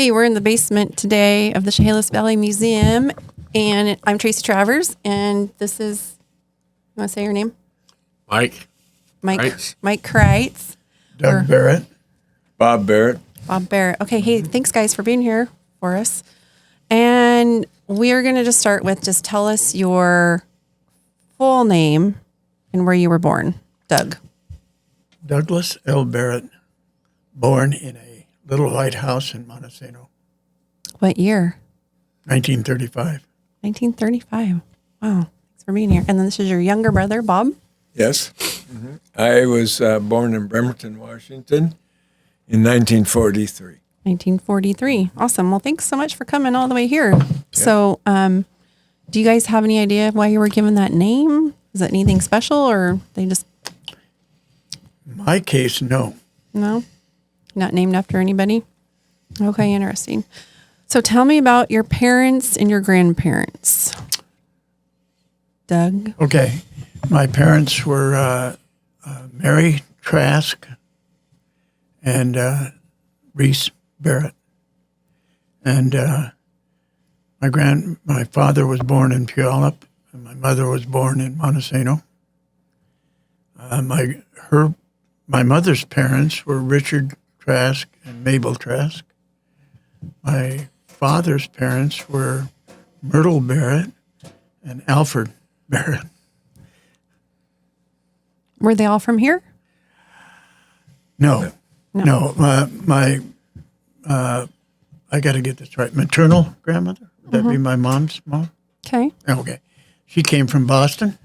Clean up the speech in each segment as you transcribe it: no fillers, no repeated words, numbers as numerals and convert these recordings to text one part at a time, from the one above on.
Hey, we're in the basement today of the Chehalis Valley Museum, and I'm Tracy Travers, and this is, you want to say your name? Mike. Mike Kreitz. Mike Kreitz. Doug Barrett. Bob Barrett. Bob Barrett. Okay, hey, thanks guys for being here for us. And we are going to just start with just tell us your full name and where you were born. Doug. Douglas L. Barrett, born in a little white house in Montesano, What year? 1935. 1935. Wow. Thanks for being here. And then this is your younger brother, Bob. Yes. I was born in Bremerton, Washington in 1943. 1943. Awesome. Well, thanks so much for coming all the way here. So, do you guys have any idea why you were given that name? Is it anything special or they just, My case, no. no? Not named after anybody? Okay, interesting. So tell me about your parents and your grandparents. Doug? Okay. My parents were Mary Trask and Reese Barrett. And my father was born in Puyallup, and my mother was born in Montesano. My mother's parents were Richard Trask and Mabel Trask. My father's parents were Myrtle Barrett and Alfred Barrett. Were they all from here? No. I got to get this right. Maternal grandmother? Would that be my mom's mom? Okay. Okay. She came from Boston.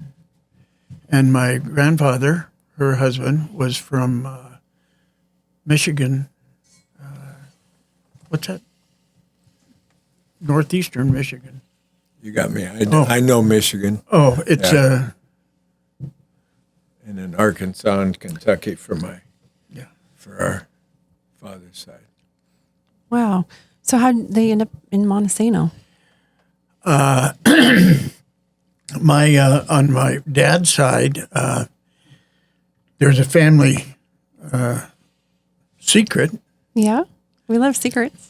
And my grandfather, her husband, was from Michigan. What's that? Northeastern Michigan. You got me. I know Michigan. Oh, it's Yeah. And then Arkansas and Kentucky for our father's side. Wow. So how did they end up in Montesano? on my dad's side, there's a family secret. Yeah. We love secrets.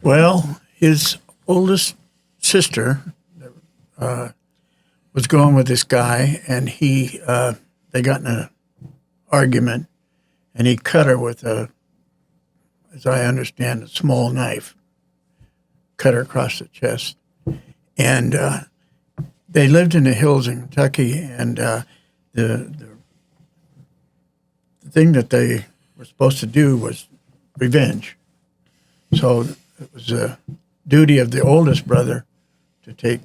Well, his oldest sister was going with this guy, and they got in an argument, and he cut her with as I understand, a small knife, cut her across the chest. And they lived in the hills in Kentucky, and the thing that they were supposed to do was revenge. So it was a duty of the oldest brother to take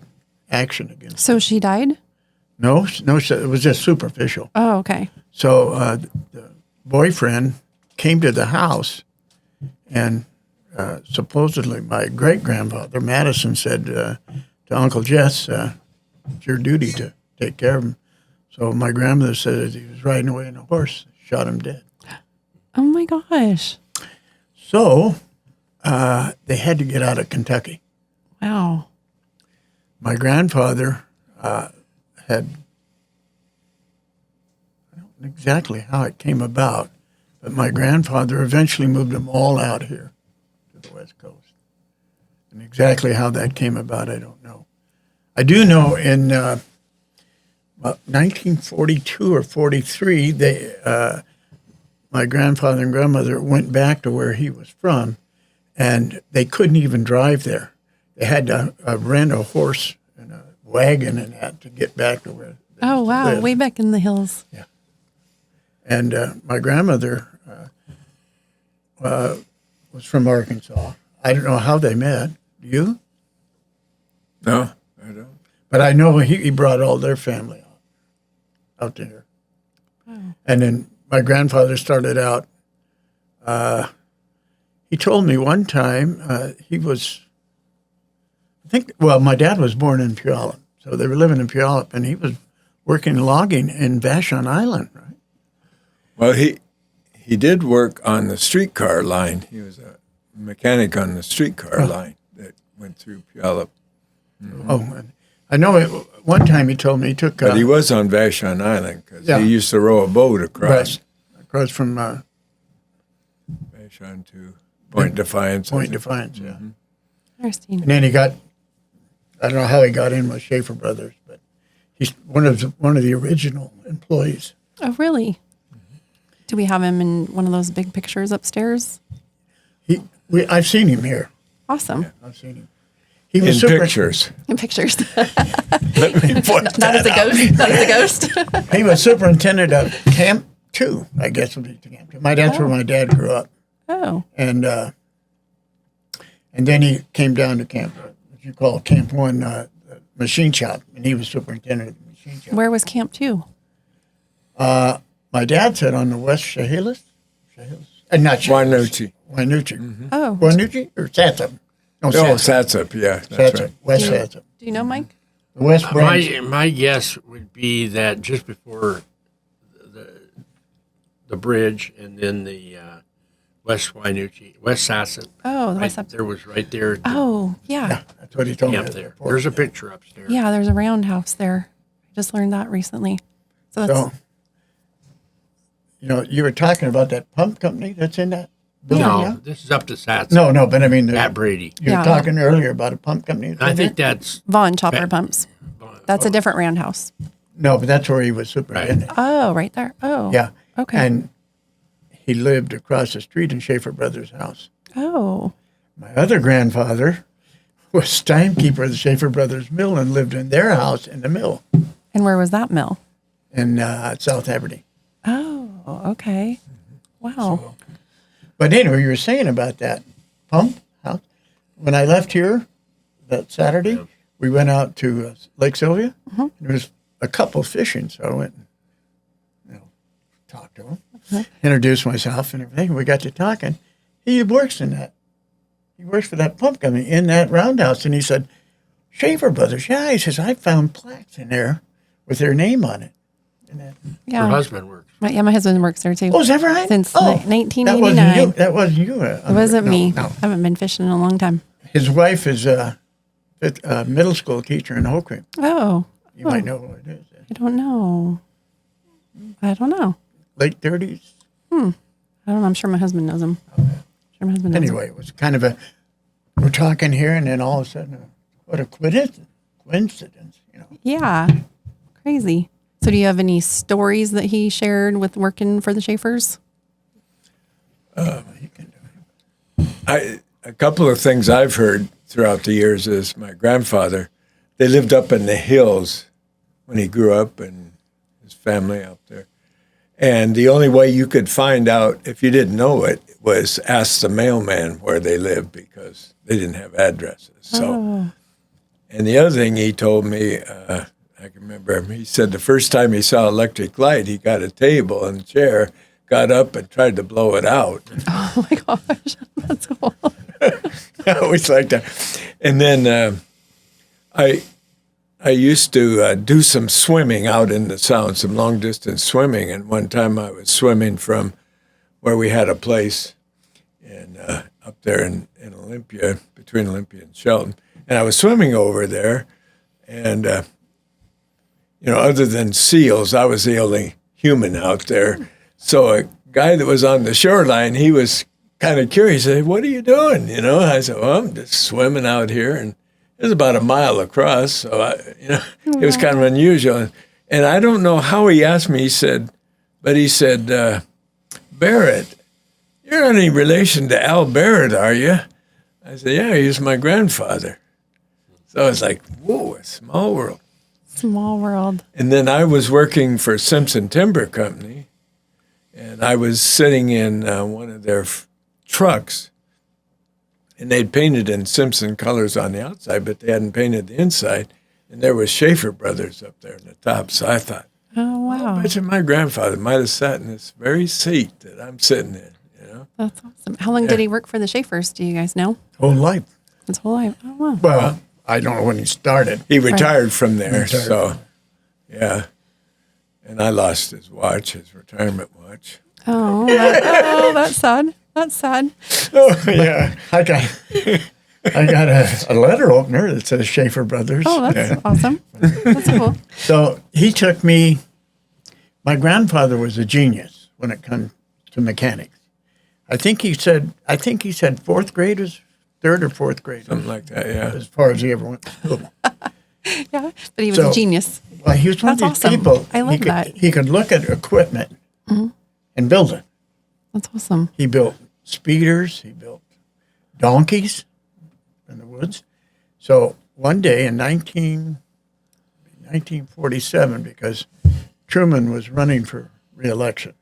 action against So she died? No, it was just superficial. Oh, okay. So the boyfriend came to the house, and supposedly my great-grandfather, Madison, said to Uncle Jess, it's your duty to take care of him. So my grandmother said as he was riding away on a horse, shot him dead. Oh, my gosh. So they had to get out of Kentucky. Wow. My grandfather had, I don't know exactly how it came about, but my grandfather eventually moved them all out here to the West Coast. And exactly how that came about, I don't know. I do know in 1942 or 43, my grandfather and grandmother went back to where he was from, and they couldn't even drive there. They had to rent a horse and a wagon and that to get back to where they Oh, wow. lived. Way back in the hills. Yeah. And my grandmother was from Arkansas. I don't know how they met. Do you? No, I don't. But I know he brought all their family out to here. Wow. And then my grandfather started out. He told me one time my dad was born in Puyallup, so they were living in Puyallup, and he was working logging in Vashon Island, right? Well, he did work on the streetcar line. He was a mechanic on the streetcar line that went through Puyallup. Mm-hmm. Oh, and I know one time he told me he took. But he was on Vashon Island because Yeah. he used to row a boat across across from Vashon to Point Defiance. Point Defiance, yeah. Interesting. And then I don't know how he got in with Schafer Brothers, but he's one of the original employees. Oh, really? Do we have him in one of those big pictures upstairs? I've seen him here. Awesome. Yeah, I've seen him. He In pictures. In pictures. Let me point Not as a ghost. Not as a ghost. He was superintendent of Camp 2, I guess would be Camp 2. That's where my dad grew up. Oh. And then he came down to Camp, what you call Camp 1, machine shop, and he was superintendent of the machine shop. Where was Camp 2? My dad said on the West Chehalis? Not Chehalis. Wynoochee. Oh. Wynoochee or Satsop? No, Satsop, yeah. That's right. West Satsop. Do you know, Mike? The West Branch. My guess would be that just before the bridge and then the West Wynoochee, West Satsop. Oh, the West Satsop. There was right there. Oh, yeah. Yeah, that's what he told Camp me. there. There's a picture upstairs. Yeah, there's a roundhouse there. I just learned that recently. So that's So, you were talking about that pump company that's in that building No, now? this is up to Satsop. No, but I mean, At Brady. you were Yeah. talking earlier about a pump company. That's I in think there? that's Vaughn Chopper Pumps. That's a different roundhouse. No, but that's where he was superintendent. Oh, right there. Oh. Yeah. Okay. And he lived across the street in Schafer Brothers' house. Oh. My other grandfather was timekeeper of the Schafer Brothers mill and lived in their house in the mill And where was that mill? in South Aberdeen. Oh, okay. Wow. But anyway, you were saying about that pump house. When I left here that Saturday, we went out to Lake Sylvia. There was a couple fishing, so I went and talked to him, introduced myself and everything. We got to talking. He works in that. He works for that pump company in that roundhouse. And he said, Schafer Brothers. Yeah, he says, I found plaques in there with their name on it. And that, Yeah. her husband works. My husband works there too. oh, is that right? Since oh, 1989. That wasn't you. It wasn't me. No. I haven't been fishing in a long time. His wife is a middle school teacher in Oak Creek. Oh. You might know who it is. I don't know. Late 30s. I don't know. I'm sure my husband knows him. Sure my husband knows him. Anyway, it was kind of we're talking here, and then all of a sudden, what a coincidence, Yeah. Crazy. So do you have any stories that he shared with working for the Schafers? A couple of things I've heard throughout the years is my grandfather, they lived up in the hills when he grew up and his family up there. And the only way you could find out if you didn't know it was ask the mailman where they lived because they didn't have addresses. So, and the other thing he told me, I can remember him, he said the first time he saw electric light, he got a table and a chair, got up and tried to blow it out. Oh my gosh. That's cool. I always liked that. And then I used to do some swimming out in the Sound, some long distance swimming. And one time I was swimming from where we had a place up there in Olympia, between Olympia and Shelton. And I was swimming over there. And, other than seals, I was the only human out there. So a guy that was on the shoreline, he was kind of curious. He said, what are you doing? I said, well, I'm just swimming out here. And it was about a mile across. So, it was kind of unusual. And I don't know how he asked me. He said, Barrett, you're not any relation to Al Barrett, are you? I said, yeah, he was my grandfather. So I was like, whoa, a small world. Small world. And then I was working for Simpson Timber Company, and I was sitting in one of their trucks, and they'd painted in Simpson colors on the outside, but they hadn't painted the inside. And there was Schafer Brothers up there in the top. So I thought, Oh, wow. I bet you my grandfather might have sat in this very seat that I'm sitting in, That's awesome. How long did he work for the Schafers? Do you guys know? Whole life. His whole life. Oh, wow. Well, I don't know when he started. He retired from there, Retired. so, yeah. And I lost his watch, his retirement watch. Oh, that's sad. That's sad. Oh, yeah. I got a letter opener that says Schafer Brothers. Oh, that's awesome. That's cool. So he took me. My grandfather was a genius when it comes to mechanics. I think he said fourth grade was third or fourth grade. Something like that, yeah. As far as he ever went to school. Yeah, but he was a genius. Well, he was one of That's these awesome. people. I love that. He could look at equipment and build it. That's awesome. He built speeders. He built donkeys in the woods. So one day in 1947, because Truman was running for re-election,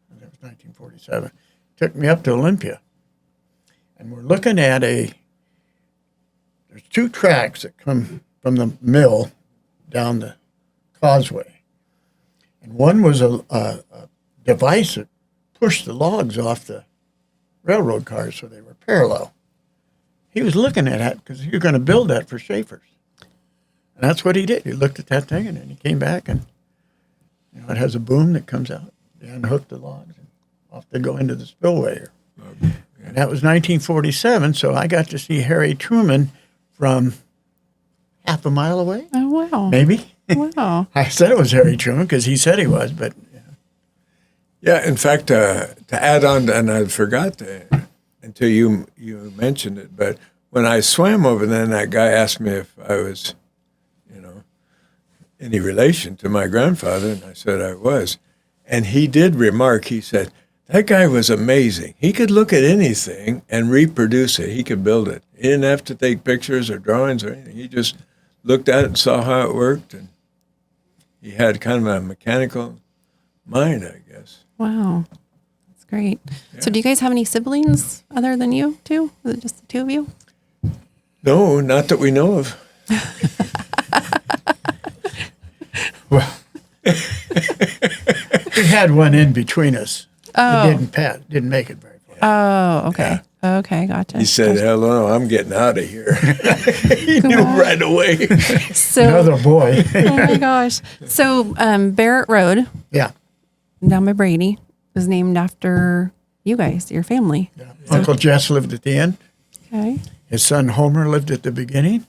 and that was 1947, took me up to Olympia. And we're looking at there's two tracks that come from the mill down the causeway. And one was a device that pushed the logs off the railroad cars so they were parallel. He was looking at that because he was going to build that for Schafer's. And that's what he did. He looked at that thing, and then he came back, and it has a boom that comes out. They unhook the logs, and off they go into the spillway. And that was 1947, so I got to see Harry Truman from half a mile away. Oh, wow. Maybe. Wow. I said it was Harry Truman because he said he was, but... Yeah, in fact, to add on, and I forgot until you mentioned it, but when I swam over there, that guy asked me if I was, any relation to my grandfather, and I said I was. And he did remark, he said, that guy was amazing. He could look at anything and reproduce it. He could build it. He didn't have to take pictures or drawings or anything. He just looked at it and saw how it worked, and he had kind of a mechanical mind, I guess. Wow. That's great. Yeah. So do you guys have any siblings other than you two? Is it just the two of you? No, not that we know of. Well, we had one in between us. Oh. It didn't make it very far. Oh, okay. Yeah. Okay, gotcha. He said, hello, I'm getting out of here. He knew right away. So, another boy. Oh, my gosh. So Barrett Road. Yeah. Down by Brady was named after you guys, your family. Yeah. So, Uncle Jess lived at the end. Okay. His son Homer lived at the beginning.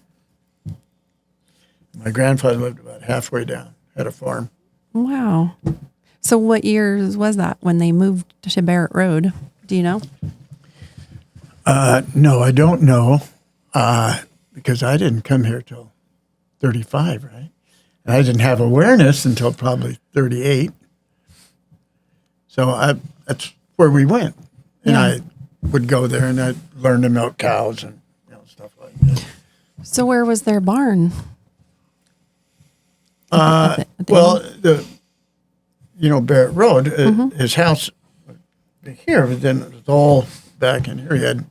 My grandfather lived about halfway down, had a farm. Wow. So what years was that when they moved to Barrett Road? Do you know? No, I don't know, because I didn't come here till 35, right? And I didn't have awareness until probably 38. So that's where we went. And I would go there, and I'd learn to milk cows and stuff like that. So where was their barn? Well, Barrett Road, his house here, but then it was all back in here. He had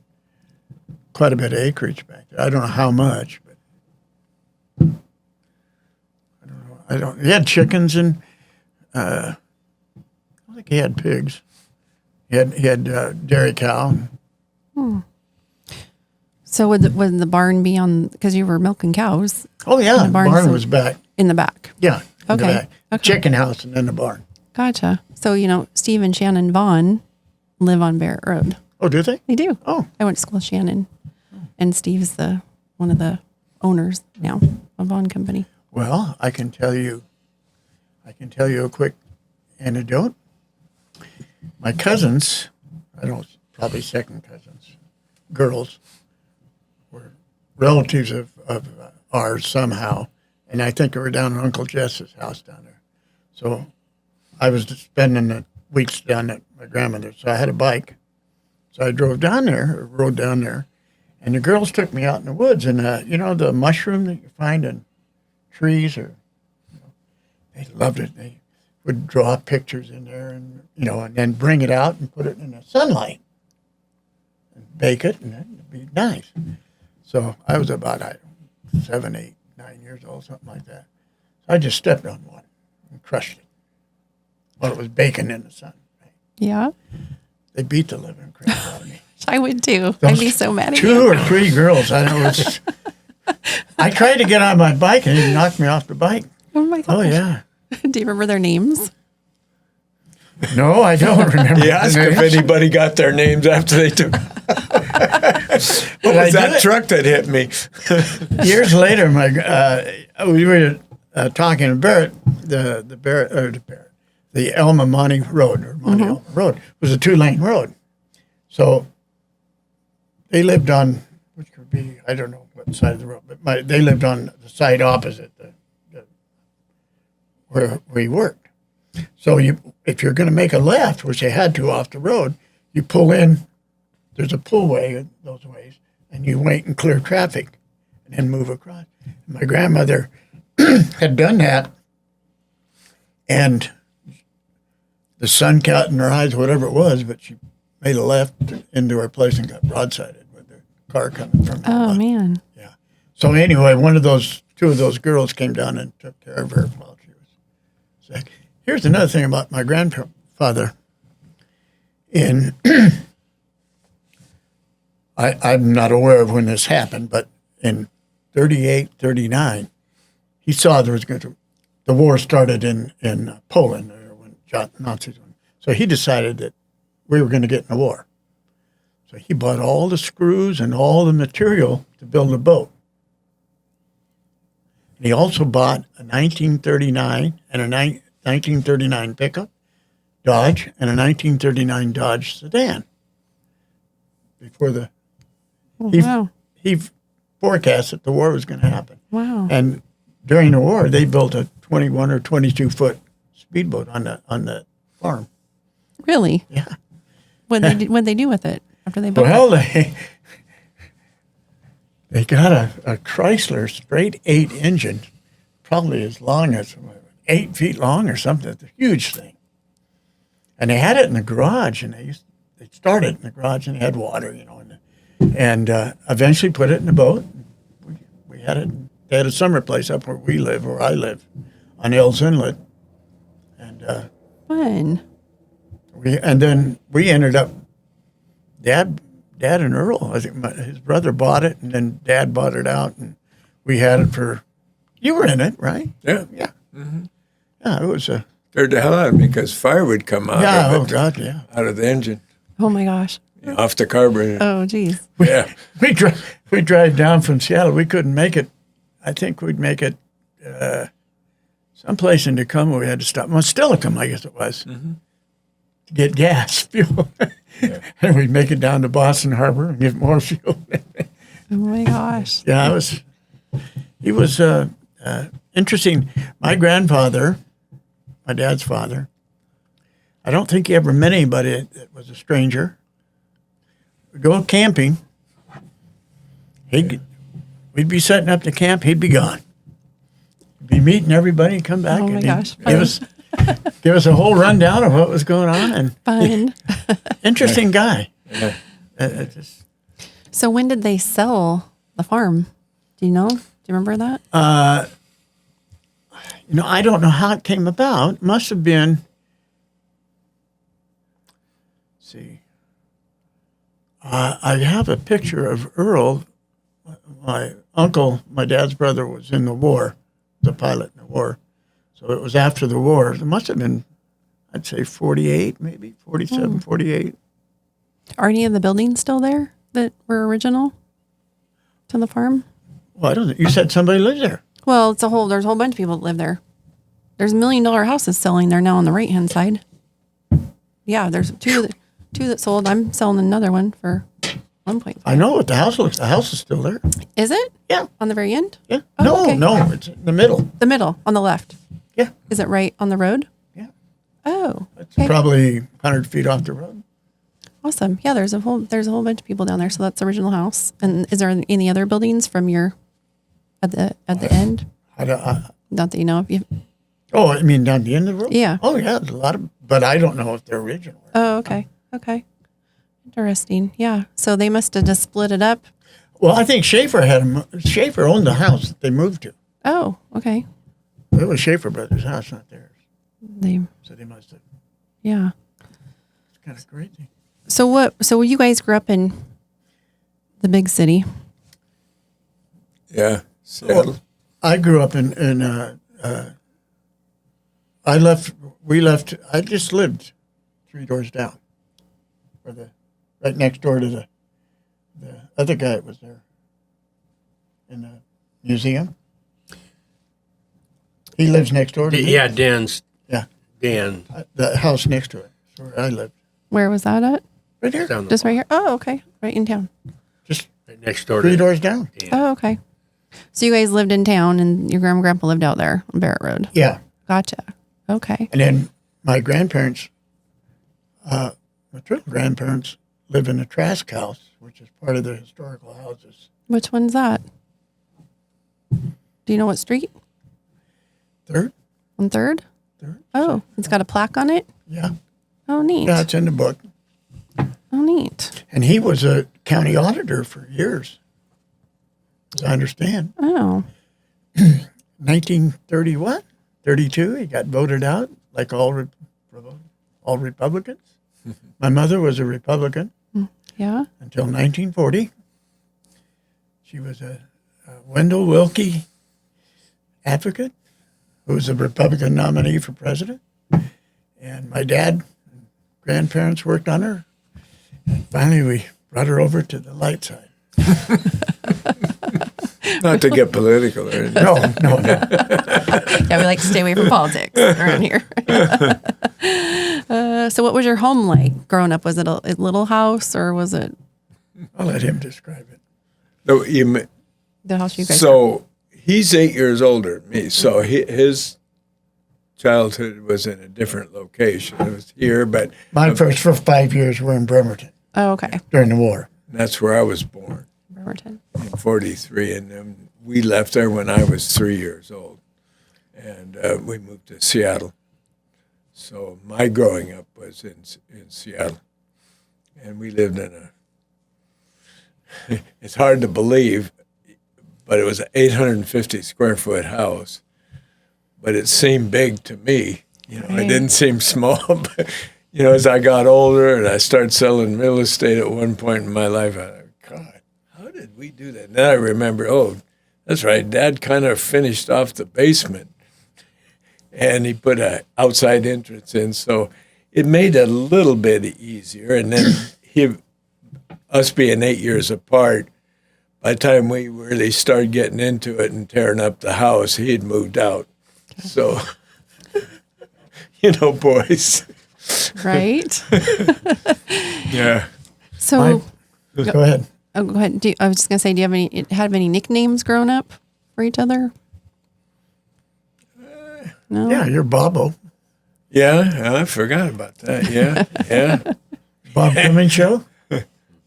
quite a bit of acreage back there. I don't know how much, but I don't know. He had chickens and I think he had pigs. He had dairy cow. So would the barn be on, because you were milking cows? Oh yeah, the barn was back. In the back? Yeah. In the back. Okay. Chicken house and then the barn. Gotcha. So, Steve and Shannon Vaughn live on Barrett Road. Oh, do they? They do. Oh. I went to school with Shannon. And Steve's one of the owners now of Vaughn Company. Well, I can tell you a quick anecdote. My cousins, probably second cousins, girls, were relatives of ours somehow. And I think we were down at Uncle Jess's house down there. So I was spending the weeks down at my grandmother's. So I had a bike. So I rode down there. And the girls took me out in the woods. And, the mushroom that you find in trees, they loved it. They would draw pictures in there and then bring it out and put it in the sunlight and bake it, and it'd be nice. So I was about 7, 8, 9 years old, something like that. So I just stepped on one and crushed it while it was baking in the sun. Right? Yeah. They beat the living crap out of me. I would too. I'd be so mad at you. 2 or 3 girls. I don't know. I tried to get on my bike and he knocked me off the bike. Oh my gosh. Oh yeah. Do you remember their names? No, I don't remember. You asked if anybody got their names after they took. What was that truck that hit me? Years later, we were talking to Barrett, the the Elma Monte Road, or Monte Elma Road, was a 2-lane road. So they lived on, which could be, I don't know what side of the road, but they lived on the side opposite where we worked. So if you're going to make a left, which they had to off the road, you pull in, there's a pullway those ways, and you wait and clear traffic and then move across. My grandmother had done that, and the sun caught in her eyes, whatever it was, but she made a left into her place and got broadsided with the car coming from her. Oh, man. Yeah. So anyway, two of those girls came down and took care of her while she was sick. Here's another thing about my grandfather. I'm not aware of when this happened, but in 38, 39, he saw the war started in Poland when Nazis went. So he decided that we were going to get in a war. So he bought all the screws and all the material to build a boat. And he also bought a 1939 and a 1939 pickup, Dodge, and a 1939 Dodge sedan. Before he forecast that the war was going to happen. Wow. And during the war, they built a 21 or 22 foot speedboat on the farm. Really? Yeah. What'd they do with it after they built it? Well, they got a Chrysler straight 8 engine, probably as long as 8 feet long or something. It's a huge thing. And they had it in the garage, and they started in the garage, and they had water, and eventually put it in the boat. We had it. They had a summer place up where I live, on Ells Inlet, and Fun. and then we ended up. Dad and Earl, I think his brother bought it, and then Dad bought it out, and we had it for. You were in it, right? Yeah. Yeah. Mm-hmm. Yeah, it was a. Scared the hell out of me because fire would come out Yeah. of Oh it, God. Yeah. out of the engine, Oh, my gosh. off the carburetor. Oh, geez. Yeah. We drive down from Seattle. We couldn't make it. I think we'd make it someplace in Tacoma. We had to stop. Well, Stillicum, I guess it was, to get gas, fuel. And we'd make it down to Boston Harbor and get more fuel. Oh, my gosh. Yeah, he was interesting. My grandfather, my dad's father, I don't think he ever met anybody that was a stranger. We'd go camping. We'd be setting up the camp. He'd be gone. He'd be meeting everybody, come back, Oh, my and gosh. give us a whole rundown of what was going on. And Fun. interesting guy. Yeah. So when did they sell the farm? Do you know? Do you remember that? I don't know how it came about. Must have been. Let's see. I have a picture of Earl. My uncle, my dad's brother, was in the war, the pilot in the war. So it was after the war. It must have been, I'd say 48, maybe 47, 48. Are any of the buildings still there that were original to the farm? Well, I don't know. You said somebody lives there. Well, there's a whole bunch of people that live there. There's $1 million houses selling there now on the right-hand side. Yeah, there's two that sold. I'm selling another one for 1.5. I know what the house looks. The house is still there. Is it? Yeah. On the very end? Yeah. Oh, No, okay. it's in the middle. The middle, on the left. Yeah. Is it right on the road? Yeah. Oh, It's okay. probably 100 feet off the road. Awesome. Yeah, there's a whole bunch of people down there. So that's the original house. And is there any other buildings from your at the end? Not that you know of. I mean down the end of the road? Yeah. Oh, yeah. There's a lot of, but I don't know if they're original. Oh, okay. Okay. Interesting. Yeah. So they must have just split it up. Well, I think Schafer owned the house that they moved to. Oh, okay. It was Schafer Brothers' house, not theirs. So they must have. Yeah. It's kind of crazy. So you guys grew up in the big city. Yeah. Seattle. Well, I grew up I just lived 3 doors down. Right next door to the other guy that was there in the museum. He lives next door to me. Yeah, Dan's. Yeah. Dan. The house next to it. That's where I lived. Where was that at? Right here. Down the Just right here? Oh, okay. Right in town. Just right next door 3 to doors down. Dan. Oh, okay. So you guys lived in town and your grandma and grandpa lived out there on Barrett Road. Yeah. Gotcha. Okay. And then my grandparents, maternal grandparents, live in a Trask house, which is part of the historical houses. Which one's that? Do you know what street? Third? On Third? Third? Oh, it's got a plaque on it? Yeah. Oh, neat. Yeah, it's in the book. Oh, neat. And he was a county auditor for years, as I understand. Oh, 1930 what? 32, he got voted out, like all Republicans. My mother was a Republican yeah. until 1940. She was a Wendell Willkie advocate who was a Republican nominee for president. And my dad and grandparents worked on her. And finally, we brought her over to the light side. Not to get political or anything. No. Yeah, we like to stay away from politics around here. So what was your home like growing up? Was it a little house or was it I'll let him describe it. No, the house you guys so he's 8 years older than me. So his childhood was in a different location. It was here, but My first 5 years were in Bremerton Oh, okay. during the war. that's where I was born Bremerton. in 43. And then we left there when I was 3 years old. And we moved to Seattle. So my growing up was in Seattle. And we lived in it's hard to believe, but it was an 850 square foot house. But it seemed big to me. You know, it didn't seem small. But, you know, as I got older and I started selling real estate at one point in my life, I thought, God, how did we do that? And then I remember, oh, that's right, Dad kind of finished off the basement. And he put an outside entrance in, so it made it a little bit easier. And then us being 8 years apart, by the time we really started getting into it and tearing up the house, he had moved out. So, you know, boys. Right? Yeah. So Go ahead. oh, go ahead. I was just gonna say, do you have any nicknames growing up for each other? No. Yeah, you're Bobo. Yeah, I forgot about that. Yeah, yeah. Bob Cummings show?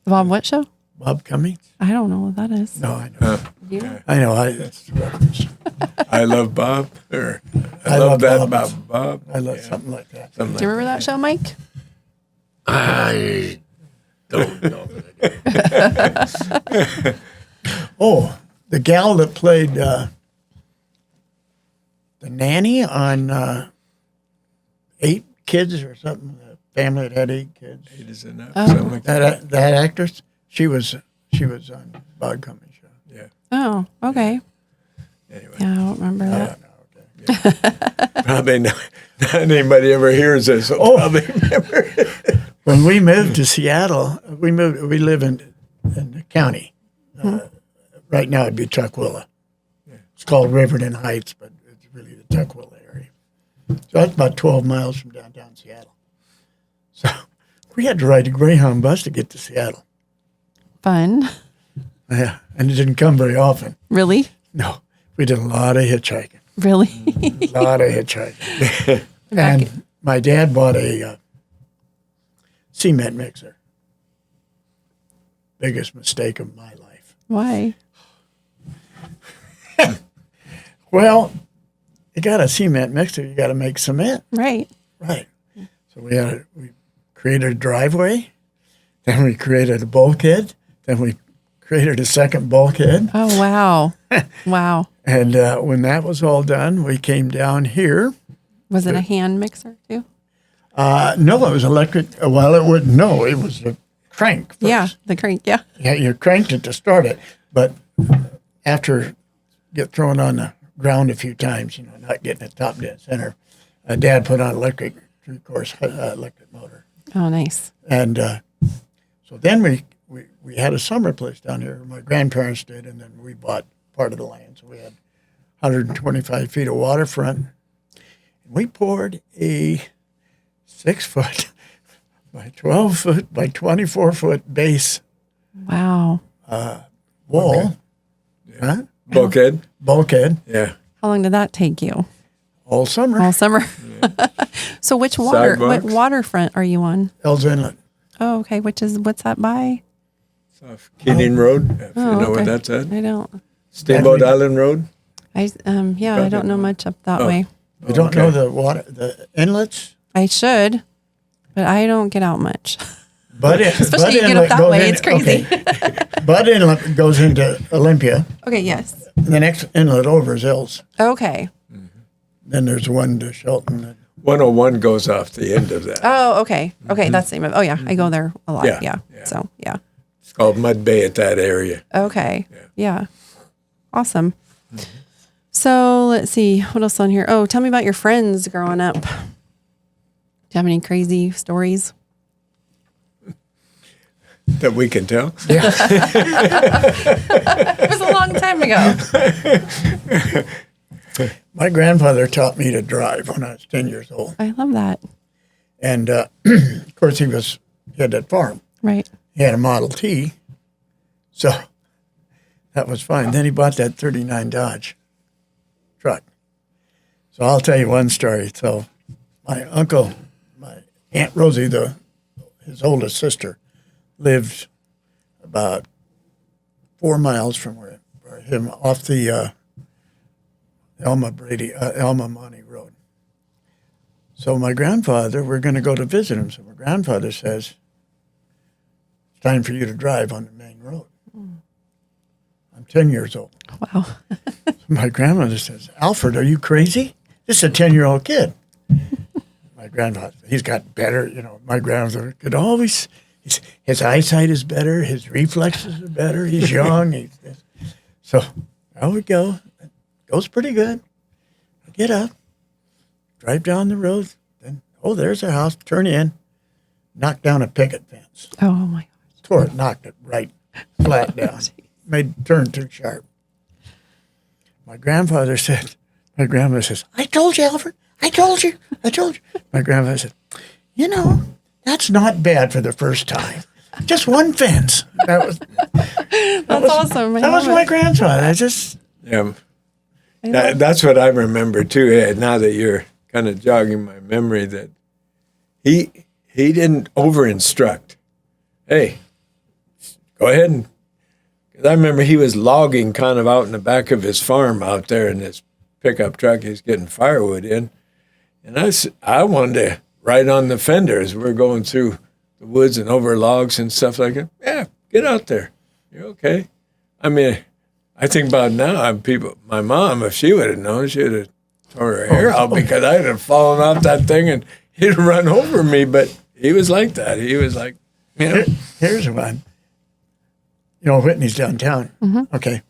Bob, what show? Bob Cummings? I don't know what that is. No, I know. You know? I know. That's the reference. I love Bob. Or I love love that Bob. about Bob. I love something like that. Something Do you like remember that show, Mike? I don't know. That I do. Oh, the gal that played the nanny on 8 Kids or something, the family that had 8 kids. It is enough. Oh. Something like that. That actress, she was on Bob Cummings show. Yeah. Oh, okay. Anyway. Yeah, I don't remember I that. don't know. Okay. Probably not anybody ever hears this. So probably remember. When we moved to Seattle, we live in the county. Right now it'd be Tukwila. It's called Riverton Heights, but it's really the Tukwila area. So that's about 12 miles from downtown Seattle. So we had to ride a Greyhound bus to get to Seattle. Fun. Yeah, and it didn't come very often. Really? No, we did a lot of hitchhiking. Really? A lot of hitchhiking. And my dad bought a cement mixer. Biggest mistake of my life. Why? Well, you got a cement mixer, you got to make cement. Right. Right. So we created a driveway, then we created a bulkhead, then we created a second bulkhead. Oh, wow. Wow. And when that was all done, we came down here. Was it a hand mixer too? No, it was electric. Well, it was a crank first. Yeah, the crank. Yeah. Yeah, you cranked it to start it, but after get thrown on the ground a few times, not getting it top dead center, Dad put on electric 3-course electric motor. Oh, nice. And so then we had a summer place down here. My grandparents did, and then we bought part of the land. So we had 125 feet of waterfront. We poured a 6-foot by 12-foot by 24-foot base Wow. wall. Huh? Bulkhead. Bulkhead Yeah. How long did that take you? all summer. All summer. So what Sidewalks. waterfront are you on? Ells Inlet. Oh, okay. What's that by? It's off Keating Road, if you know okay. where that's at. I don't. Steamboat Island Road. I don't know much up that way. You don't know the inlets? I should, but I don't get out much. Especially you get up that way, it's crazy. Okay. Bud Inlet goes into Olympia. Okay, yes. The next inlet over is Ells. Okay. Then there's one to Shelton. 101 goes off the end of that. Oh, okay. Okay, that's the name of. Oh, yeah, I go there a lot. Yeah, Yeah. yeah. So, yeah. It's called Mud Bay at that area. Okay. Yeah. Awesome. So let's see what else on here. Oh, tell me about your friends growing up. Do you have any crazy stories? That we can tell. It was a long time ago. My grandfather taught me to drive when I was 10 years old. I love that. And, of course, he had that farm. Right. He had a Model T. So that was fine. Then he bought that 39 Dodge truck. So I'll tell you one story. So my uncle, my Aunt Rosie, his oldest sister, lived about 4 miles from where him off the Elma Monte Road. So my grandfather, we're going to go to visit him. So my grandfather says, it's time for you to drive on the main road. I'm 10 years old. Wow. So my grandmother says, Alfred, are you crazy? This is a 10-year-old kid. My grandfather, he's got better, my grandfather could always, his eyesight is better, his reflexes are better, he's young. So out we go. Goes pretty good. I get up, drive down the road, then, there's our house, turn in, knock down a picket fence. Oh, my gosh. Knocked it right flat down. Made turn too sharp. My grandmother says, I told you, Alfred. I told you. My grandfather said, that's not bad for the first time. Just one fence. That's awesome. That was my grandfather. Yeah. That's what I remember too, Ed, now that you're kind of jogging my memory, that he didn't over-instruct. Hey, go ahead and... Because I remember he was logging kind of out in the back of his farm out there in this pickup truck. He's getting firewood in. And I wanted to ride on the fender as we're going through the woods and over logs and stuff like that. Yeah, get out there. You're okay. I mean... I think about now, my mom, if she would have known, she would have torn her hair out because I'd have fallen off that thing and he'd run over me. But he was like that. He was like, Here's one. Whitney's downtown. Mm-hmm. Okay.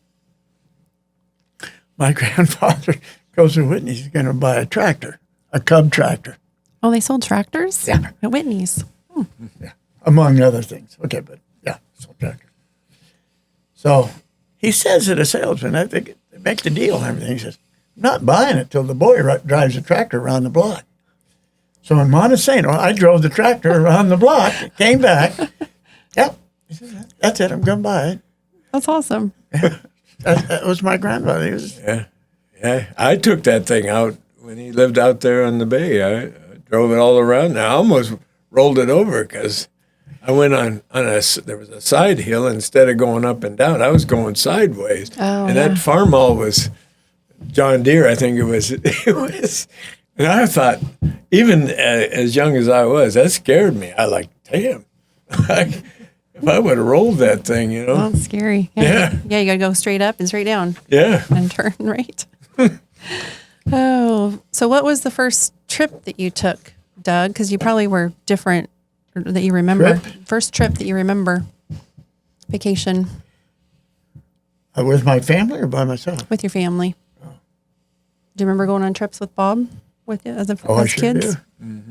My grandfather goes to Whitney's. He's going to buy a tractor, a Cub tractor. Oh, they sold tractors? Yeah. At Whitney's. Yeah. Among other things. Okay, but yeah, sold tractor. So... he says to the salesman, I think they make the deal and everything. He says, I'm not buying it till the boy drives the tractor around the block. So in Montesano, I drove the tractor around the block, came back. Yep. He says, that's it. I'm going to buy it. That's awesome. That was my grandfather. Yeah. I took that thing out when he lived out there on the bay. I drove it all around. I almost rolled it over because I went there was a side hill. Instead of going up and down, I was going sideways. Oh, and that farm all was John Deere, I think it was. And I thought, even as young as I was, that scared me. I like, damn. If I would have rolled that thing, Well, it's scary. Yeah. Yeah, you got to go straight up and straight down. Yeah. And turn right. Oh, so what was the first trip that you took, Doug? Because you probably were different that you remember. First trip that you remember. Vacation. With my family or by myself? With your family. Oh. Do you remember going on trips with Bob with you as I sure kids? do. Mm-hmm.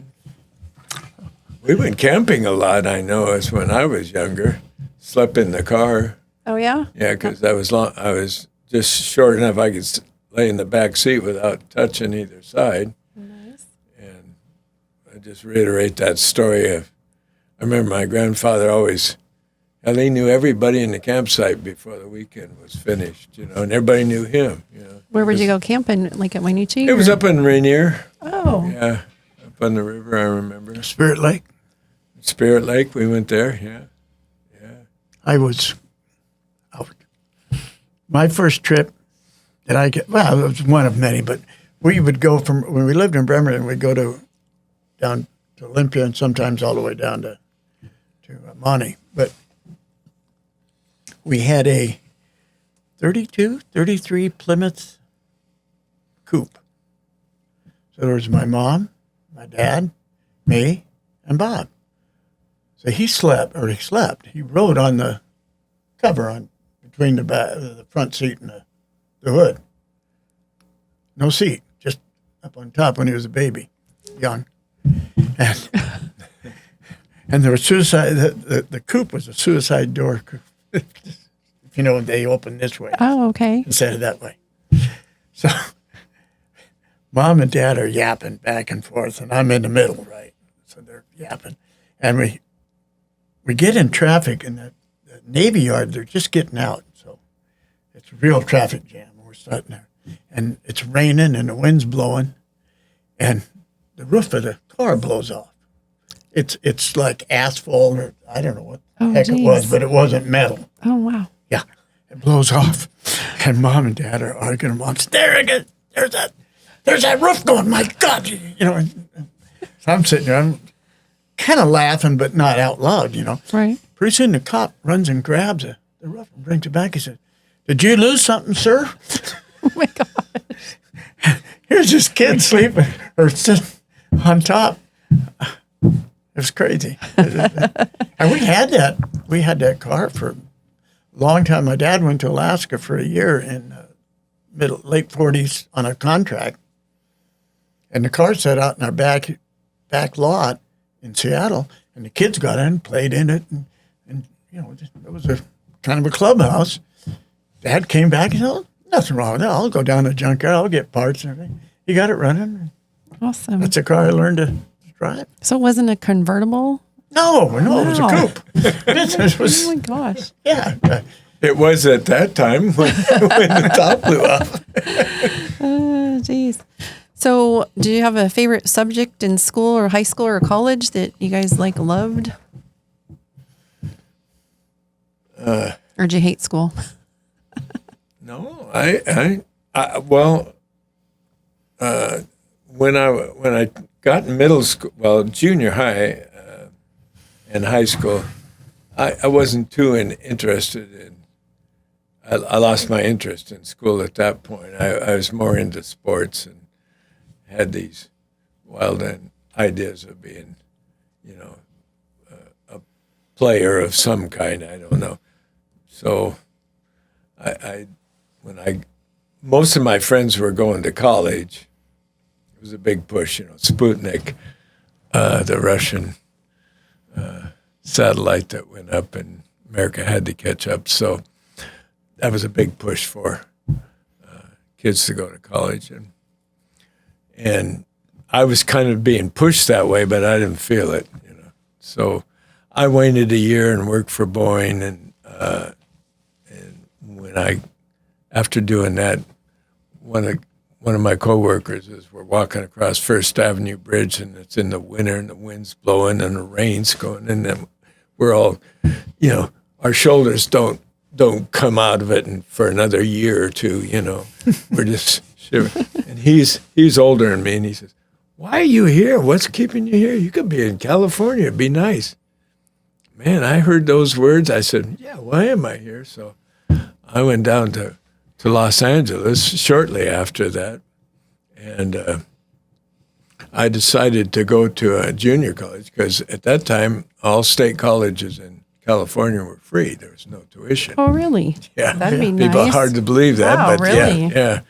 We went camping a lot, I know, as when I was younger. Slept in the car. Oh, yeah? Yeah, because I was just short enough I could lay in the back seat without touching either side. Nice. just reiterate that story. I remember my grandfather always, and he knew everybody in the campsite before the weekend was finished, and everybody knew him. Where would you go camping? Like at Wainuchi? It was up in Rainier. Oh. Yeah, up on the river, I remember. Spirit Lake. Spirit Lake, we went there, yeah. I was out. My first trip that it was one of many, but we would go when we lived in Bremerton, we'd go down to Olympia and sometimes all the way down to Monty. But we had a 33 Plymouth coupe. So there was my mom, my dad, me, and Bob. So he slept. He rode on the cover between the front seat and the hood. No seat, just up on top when he was a baby, young. And there was suicide. The coupe was a suicide door coupe. If you know, they open this way. Oh, okay. Instead of that way. So Mom and Dad are yapping back and forth, and I'm in the middle, right? So they're yapping. And we get in traffic in the Navy Yard. They're just getting out. So it's a real traffic jam. We're starting there. And it's raining and the wind's blowing. And the roof of the car blows off. It's like asphalt or I don't know what the heck it was, but it wasn't metal. Oh, wow. Yeah. It blows off. And Mom and Dad are arguing amongst, there's that roof going, my God. So I'm sitting there, I'm kind of laughing, but not out loud, Right. Pretty soon the cop runs and grabs the roof and brings it back. He said, "Did you lose something, sir?" Oh, my God. Here's this kid sleeping or sitting on top. It was crazy. And we had that car for a long time. My dad went to Alaska for a year in late 40s on a contract. And the car sat out in our back lot in Seattle, and the kids got in, played in it, and it was a kind of a clubhouse. Dad came back and said, "Nothing wrong with that. I'll go down to the junkyard. I'll get parts and everything." He got it running. Awesome. That's a car I learned to drive. So it wasn't a convertible? No, it was a coupe. It was, Oh, my gosh. yeah. It was at that time when the top blew off. Jeez. So do you have a favorite subject in school or high school or college that you guys loved? Or did you hate school? No, when I got in middle school, junior high and high school, I wasn't too interested in. I lost my interest in school at that point. I was more into sports and had these wild ideas of being, a player of some kind. I don't know. So, most of my friends were going to college. It was a big push, Sputnik, the Russian satellite that went up, and America had to catch up. So that was a big push for kids to go to college, and I was kind of being pushed that way, but I didn't feel it, So I waited a year and worked for Boeing, and when after doing that, one of my coworkers we're walking across First Avenue Bridge, and it's in the winter, and the wind's blowing, and the rain's going, and then we're all, our shoulders don't come out of it for another year or two, We're just shivering. And he's older than me, and he says, "Why are you here? What's keeping you here? You could be in California. It'd be nice." Man, I heard those words. I said, "Yeah, why am I here?" So I went down to Los Angeles shortly after that, and I decided to go to a junior college because at that time, all state colleges in California were free. There was no tuition. Oh, really? Yeah. That'd be People, nice. hard to believe that, Wow, but really? yeah.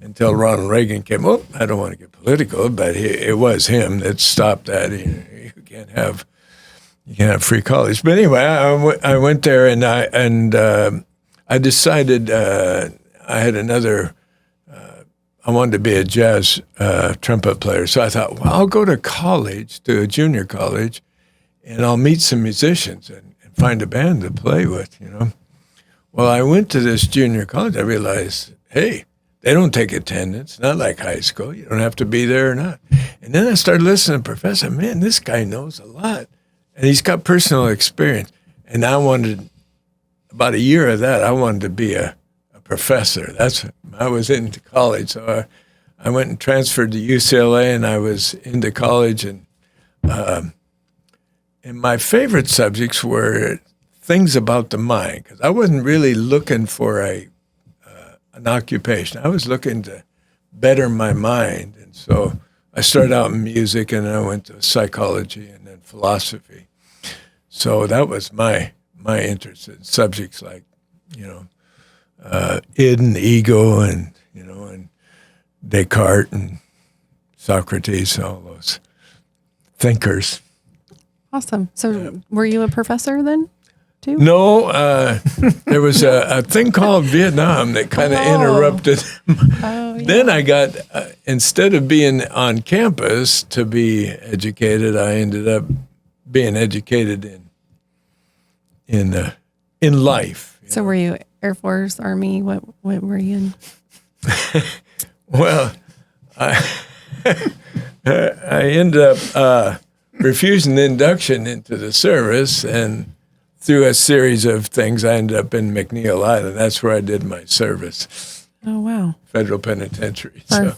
Until Ronald Reagan came. Oh, I don't want to get political, but it was him that stopped that. You can't have free college. But anyway, I went there, and I decided I had another I wanted to be a jazz trumpet player. So I thought, well, I'll go to college, to a junior college, and I'll meet some musicians and find a band to play with, you know. Well, I went to this junior college. I realized, hey, they don't take attendance, not like high school. You don't have to be there or not. And then I started listening to the professor. Man, this guy knows a lot. And he's got personal experience. And I wanted, about a year of that, I wanted to be a professor. I was into college. So I went and transferred to UCLA, and I was into college. And my favorite subjects were things about the mind, because I wasn't really looking for an occupation. I was looking to better my mind. And so I started out in music, and then I went to psychology and then philosophy. So that was my interest in subjects like, you know, id and ego, and, you know, and Descartes and Socrates, all those thinkers. Awesome. So were you a professor then too? No, there was a thing called Vietnam that kind of interrupted. Oh, yeah. Then I got, instead of being on campus to be educated, I ended up being educated in life. So were you Air Force, Army? What were you in? Well, I ended up refusing induction into the service, and through a series of things, I ended up in McNeil Island. That's where I did my service. Oh, wow. Federal penitentiary. So.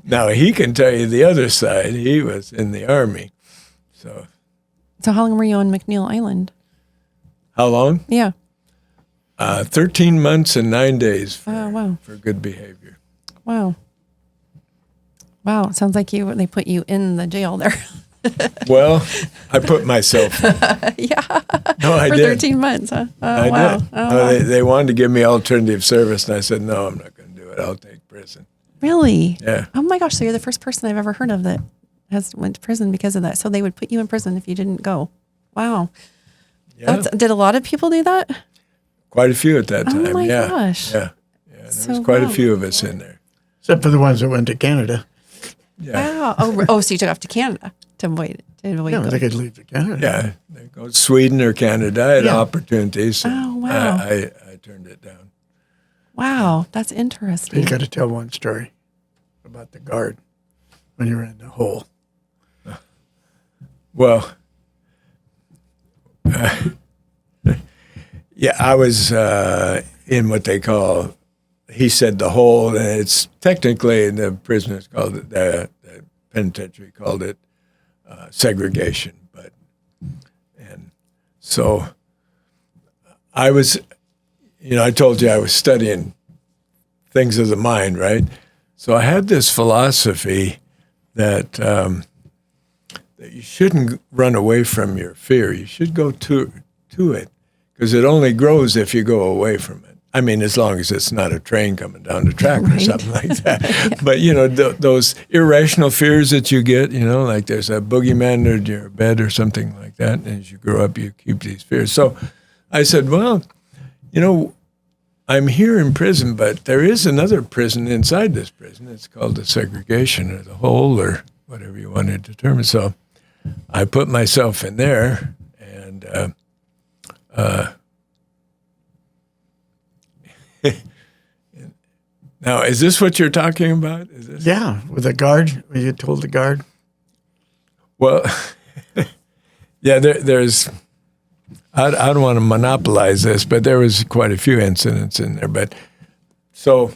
Now, he can tell you the other side. He was in the Army. So how long were you on McNeil Island? how long? Yeah. 13 months and 9 days wow. for good behavior. Wow. Wow. It sounds like they put you in the jail there. Well, I put myself in. Yeah. No, I For did. 13 months, huh? Oh, I wow. did. Oh, wow. They wanted to give me alternative service, and I said, no, I'm not going to do it. I'll take prison. Really? Yeah. Oh my gosh. So you're the first person I've ever heard of that went to prison because of that. So they would put you in prison if you didn't go. Wow. Yeah. Did a lot of people do that? Quite a few at that time. Oh my yeah. gosh. Yeah. There So was quite wow. a few of us in there. Except for the ones that went to Canada. Yeah. Wow. Oh, so you took off to Canada to avoid it. Yeah, going. they could leave to Canada. Yeah. They go to Sweden or Canada. I had Yeah. opportunities. Oh, wow. I turned it down. Wow. That's You interesting. got to tell one story about the guard when you were in the hole. Well, yeah, I was in what they call, he said the hole, and it's technically, the prisoners called it, the penitentiary called it segregation. And so I was, I told you I was studying things of the mind, right? So I had this philosophy that you shouldn't run away from your fear. You should go to it, because it only grows if you go away from it. I mean, as long as it's not a train coming down the track or something like that. Yeah. But, those irrational fears that you get, like there's a boogeyman under your bed or something like that. And as you grow up, you keep these fears. So I said, well, I'm here in prison, but there is another prison inside this prison. It's called the segregation or the hole or whatever you want to determine. So I put myself in there, and now, is this what you're talking about? Is this? Yeah, with the guard, when you told the guard. Well, yeah, there's, I don't want to monopolize this, but there was quite a few incidents in there. But so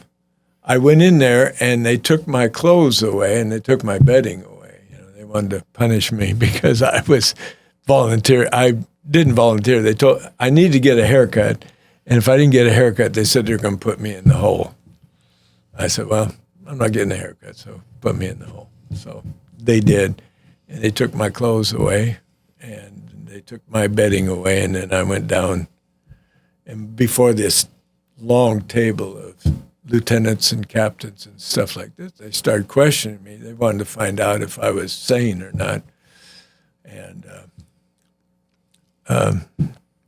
I went in there, and they took my clothes away, and they took my bedding away. They wanted to punish me because I was volunteer. I didn't volunteer. They told I needed to get a haircut, and if I didn't get a haircut, they said they're going to put me in the hole. I said, well, I'm not getting a haircut, so put me in the hole. So they did, and they took my clothes away, and they took my bedding away, and then I went down, and before this long table of lieutenants and captains and stuff like this, they started questioning me. They wanted to find out if I was sane or not. And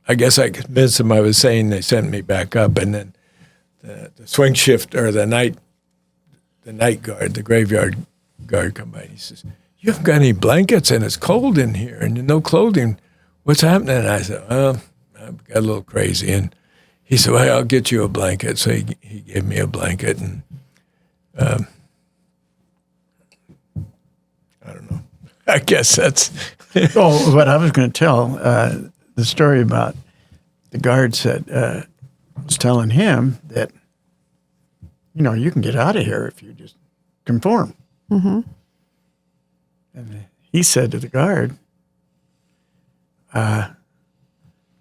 I guess I convinced them I was sane. They sent me back up, and then the swing shift or the night the night guard, the graveyard guard come by. And he says, "You haven't got any blankets, and it's cold in here, and no clothing. What's happening?" And I said, "Well, I got a little crazy." And he said, "Well, I'll get you a blanket." So he gave me a blanket, and I don't know. I guess that's. Oh, what I was going to tell, the story about the guard said, was telling him that, you can get out of here if you just conform. Mm-hmm. And he said to the guard,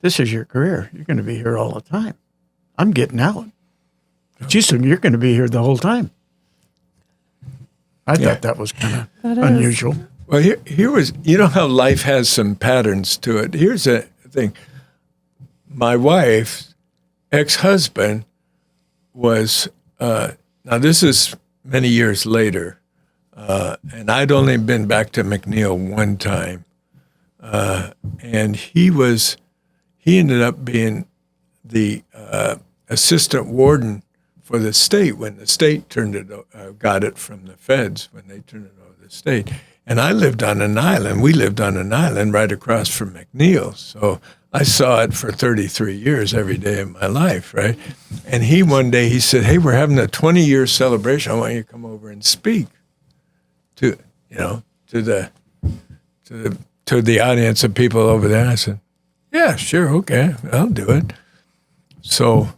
"This is your career. You're going to be here all the time. I'm getting out. But you said you're going to be here the whole time." I thought that was kind of unusual. Well, here was, how life has some patterns to it. Here's a thing. My wife's ex-husband was, now this is many years later, and I'd only been back to McNeil one time, and he ended up being the assistant warden for the state when the state got it from the feds when they turned it over to the state. And I lived on an island. We lived on an island right across from McNeil. So I saw it for 33 years every day of my life, right? And one day he said, "Hey, we're having a 20-year celebration. I want you to come over and speak to the audience of people over there." I said, "Yeah, sure, okay, I'll do it." So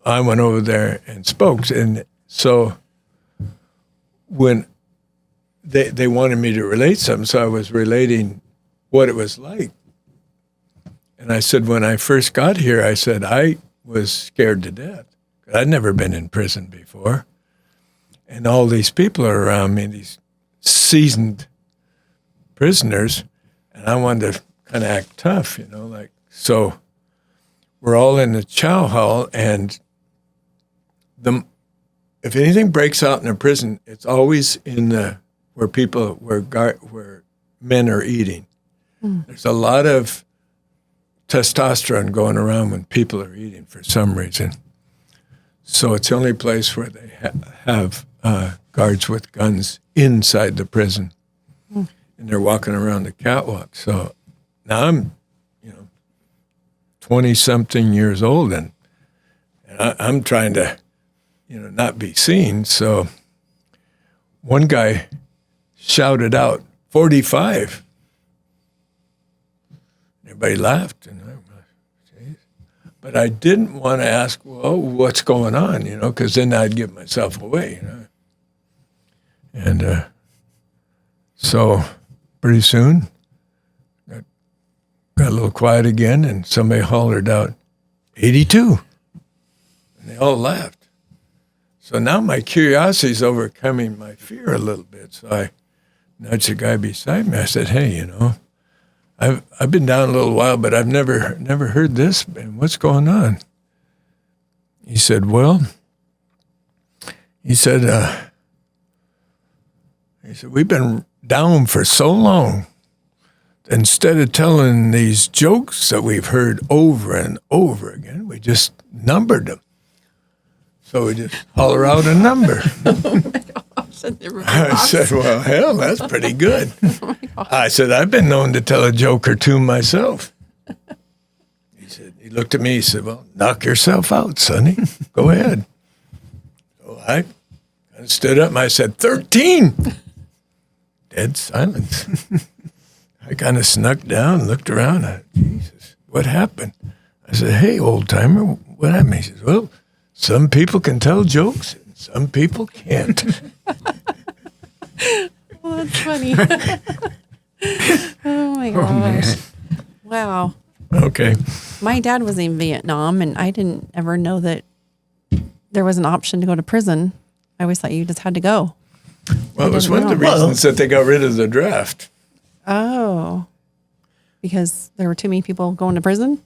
I went over there and spoke. And so when they wanted me to relate something, so I was relating what it was like. And I said, when I first got here, I said, I was scared to death. I'd never been in prison before. And all these people are around me, these seasoned prisoners, and I wanted to kind of act tough, so we're all in the chow hall, and if anything breaks out in a prison, it's always in where men are eating. There's a lot of testosterone going around when people are eating for some reason. So it's the only place where they have guards with guns inside the prison, and they're walking around the catwalk. So now I'm, 20-something years old, and I'm trying to, not be seen. So one guy shouted out, "45." Everybody laughed, and geez. But I didn't want to ask, "Well, what's going on?" Because then I'd give myself away. And so pretty soon, got a little quiet again, and somebody hollered out, "82," and they all laughed. So now my curiosity is overcoming my fear a little bit. So I nudged the guy beside me. I said, "Hey, I've been down a little while, but I've never heard this. And what's going on?" He said, "We've been down for so long. Instead of telling these jokes that we've heard over and over again, we just numbered them. So we just holler out a number." Oh my gosh. I said, "Well, hell, that's pretty good." I said, "I've been known to tell a joke or two myself." He looked at me, he said, "Well, knock yourself out, Sonny. Go ahead." So I kind of stood up and I said, 13. Dead silence. I kind of snuck down and looked around. Jesus, what happened? I said, "Hey, old timer, what happened?" He says, "Well, some people can tell jokes and some people can't." Well, that's funny. Oh my gosh. Wow. Okay. My dad was in Vietnam, and I didn't ever know that there was an option to go to prison. I always thought you just had to go. Well, it was one of the reasons that they got rid of the draft. Oh. Because there were too many people going to prison?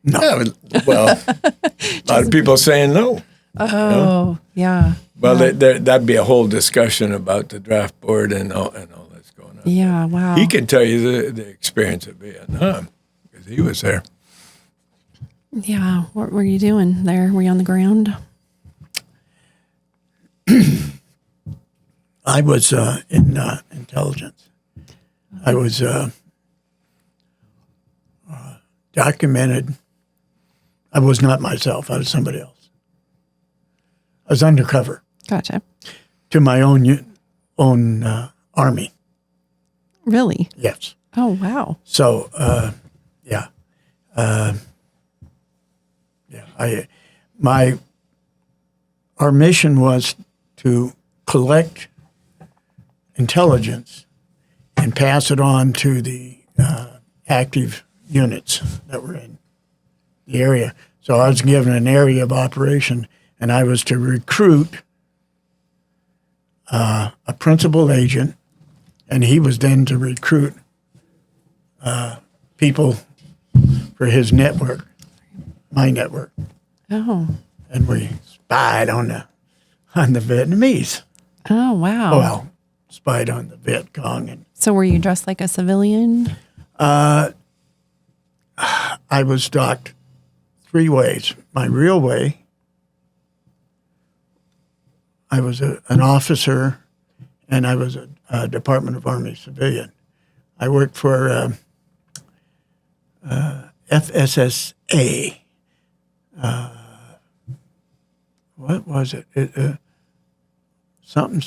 No. Yeah, well, a lot of people saying no. Oh, yeah. Well, that'd be a whole discussion about the draft board and all that's going on. Yeah, wow. He can tell you the experience of Vietnam because he was there. Yeah. What were you doing there? Were you on the ground? I was in intelligence. I was documented. I was not myself. I was somebody else. I was undercover Gotcha. to my own army. Really? Yes. Oh, wow. So, our mission was to collect intelligence and pass it on to the active units that were in the area. So I was given an area of operation, and I was to recruit a principal agent, and he was then to recruit people for his network, my network. Oh. And we spied on the Vietnamese. Oh, wow. Well, spied on the Viet Cong. And So were you dressed like a civilian? I was docked 3 ways. My real way, I was an officer, and I was a Department of Army civilian. I worked for FSSA. What was it? Something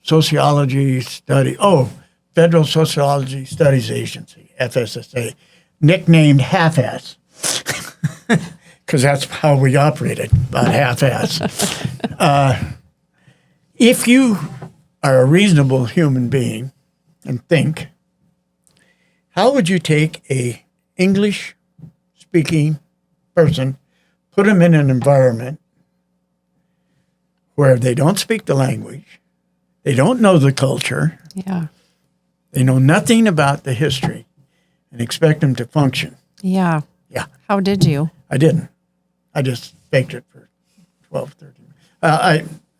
sociology study. Oh, Federal Sociology Studies Agency, FSSA, nicknamed Half-Ass, because that's how we operated, about half-ass. If you are a reasonable human being and think, how would you take a English-speaking person, put them in an environment where they don't speak the language, they don't know the culture, Yeah. they know nothing about the history, and expect them to function? Yeah. Yeah, How did you? I didn't. I just faked it for 12, 13.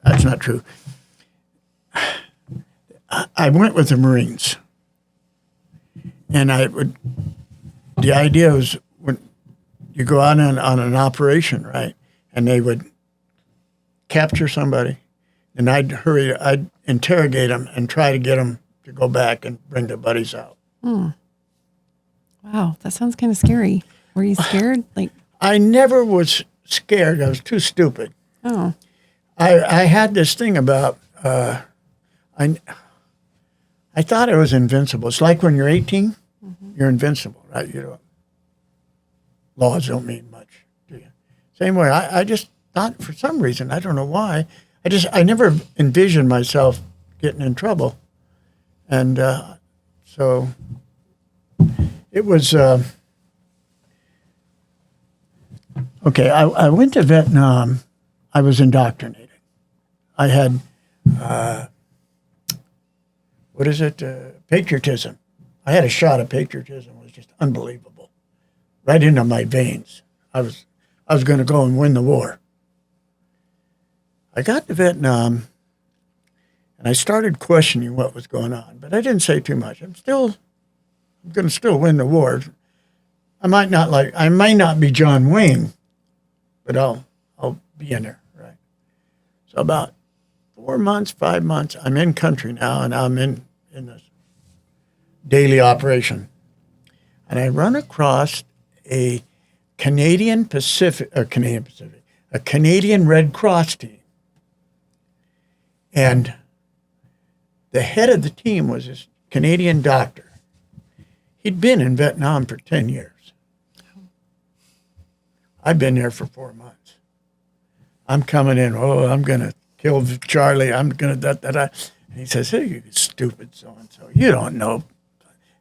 That's not true. I went with the Marines. And the idea was when you go out on an operation, right, and they would capture somebody, and I'd interrogate them and try to get them to go back and bring their buddies out. Wow. That sounds kind of scary. Were you scared? I never was scared. I was too stupid. Oh. I had this thing about, I thought I was invincible. It's like when you're 18, you're invincible, right? You know, laws don't mean much to you. Same way, I just thought for some reason, I don't know why, I never envisioned myself getting in trouble. And so it was, okay, I went to Vietnam. I was indoctrinated. I had, patriotism. I had a shot of patriotism. It was just unbelievable. Right into my veins. I was going to go and win the war. I got to Vietnam, and I started questioning what was going on, but I didn't say too much. I'm going to still win the war. I might not be John Wayne, but I'll be in there, right? So about 4 months, 5 months, I'm in country now, and I'm in this daily operation. And I run across a Canadian Red Cross team. And the head of the team was this Canadian doctor. He'd been in Vietnam for 10 years. I've been there for 4 months. I'm coming in, I'm going to kill Charlie. I'm going to And he says, hey, you stupid so-and-so. You don't know.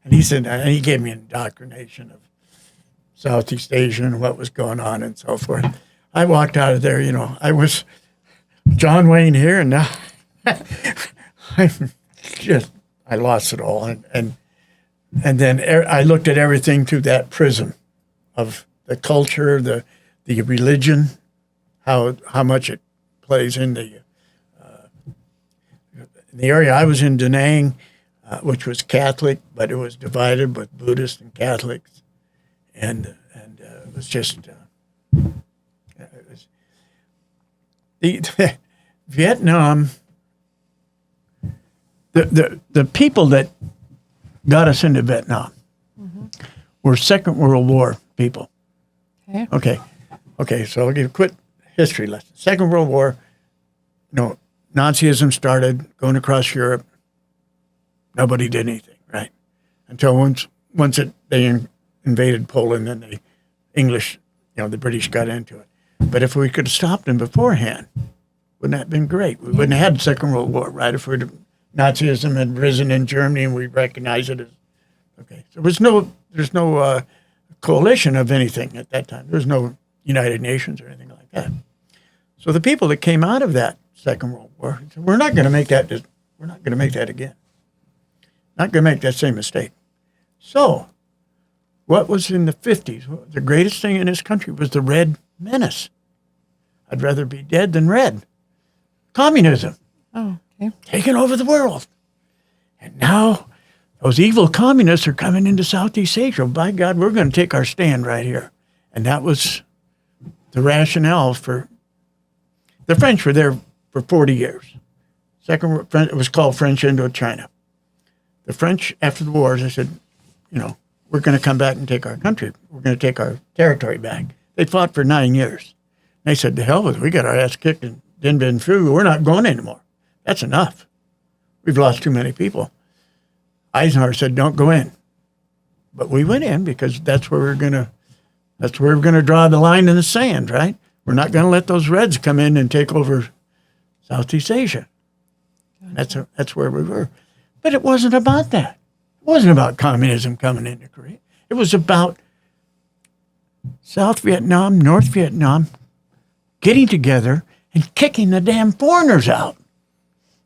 And he said, and he gave me an indoctrination of Southeast Asia and what was going on and so forth. I walked out of there, I was John Wayne here, and now I lost it all. And then I looked at everything through that prism of the culture, the religion, how much it plays in the area I was in, Da Nang, which was Catholic, but it was divided with Buddhists and Catholics, and it was just Vietnam the people that got us into Vietnam were Second World War people. Okay. So I'll give a quick history lesson. Second World War, Nazism started going across Europe. Nobody did anything, right? Until once they invaded Poland, then the English, the British got into it. But if we could have stopped them beforehand, wouldn't that have been great? We wouldn't have had Second World War, right? If Nazism had risen in Germany and we recognize it as okay. So there's no coalition of anything at that time. There was no United Nations or anything like that. So the people that came out of that Second World War said, we're not going to make that. We're not going to make that again. Not going to make that same mistake. So, what was in the 50s? The greatest thing in this country was the Red Menace. I'd rather be dead than red. Communism. Oh, okay. Taking over the world. And now those evil communists are coming into Southeast Asia. By God, we're going to take our stand right here. And that was the rationale for the French were there for 40 years. It was called French Indochina. The French, after the wars, they said, we're going to come back and take our country. We're going to take our territory back. They fought for 9 years. They said, to hell with it. We got our ass kicked in Dien Bien Phu. We're not going anymore. That's enough. We've lost too many people. Eisenhower said, don't go in. But we went in because that's where we're going to draw the line in the sand, right? We're not going to let those Reds come in and take over Southeast Asia. That's where we were. But it wasn't about that. It wasn't about communism coming into Korea. It was about South Vietnam, North Vietnam getting together and kicking the damn foreigners out.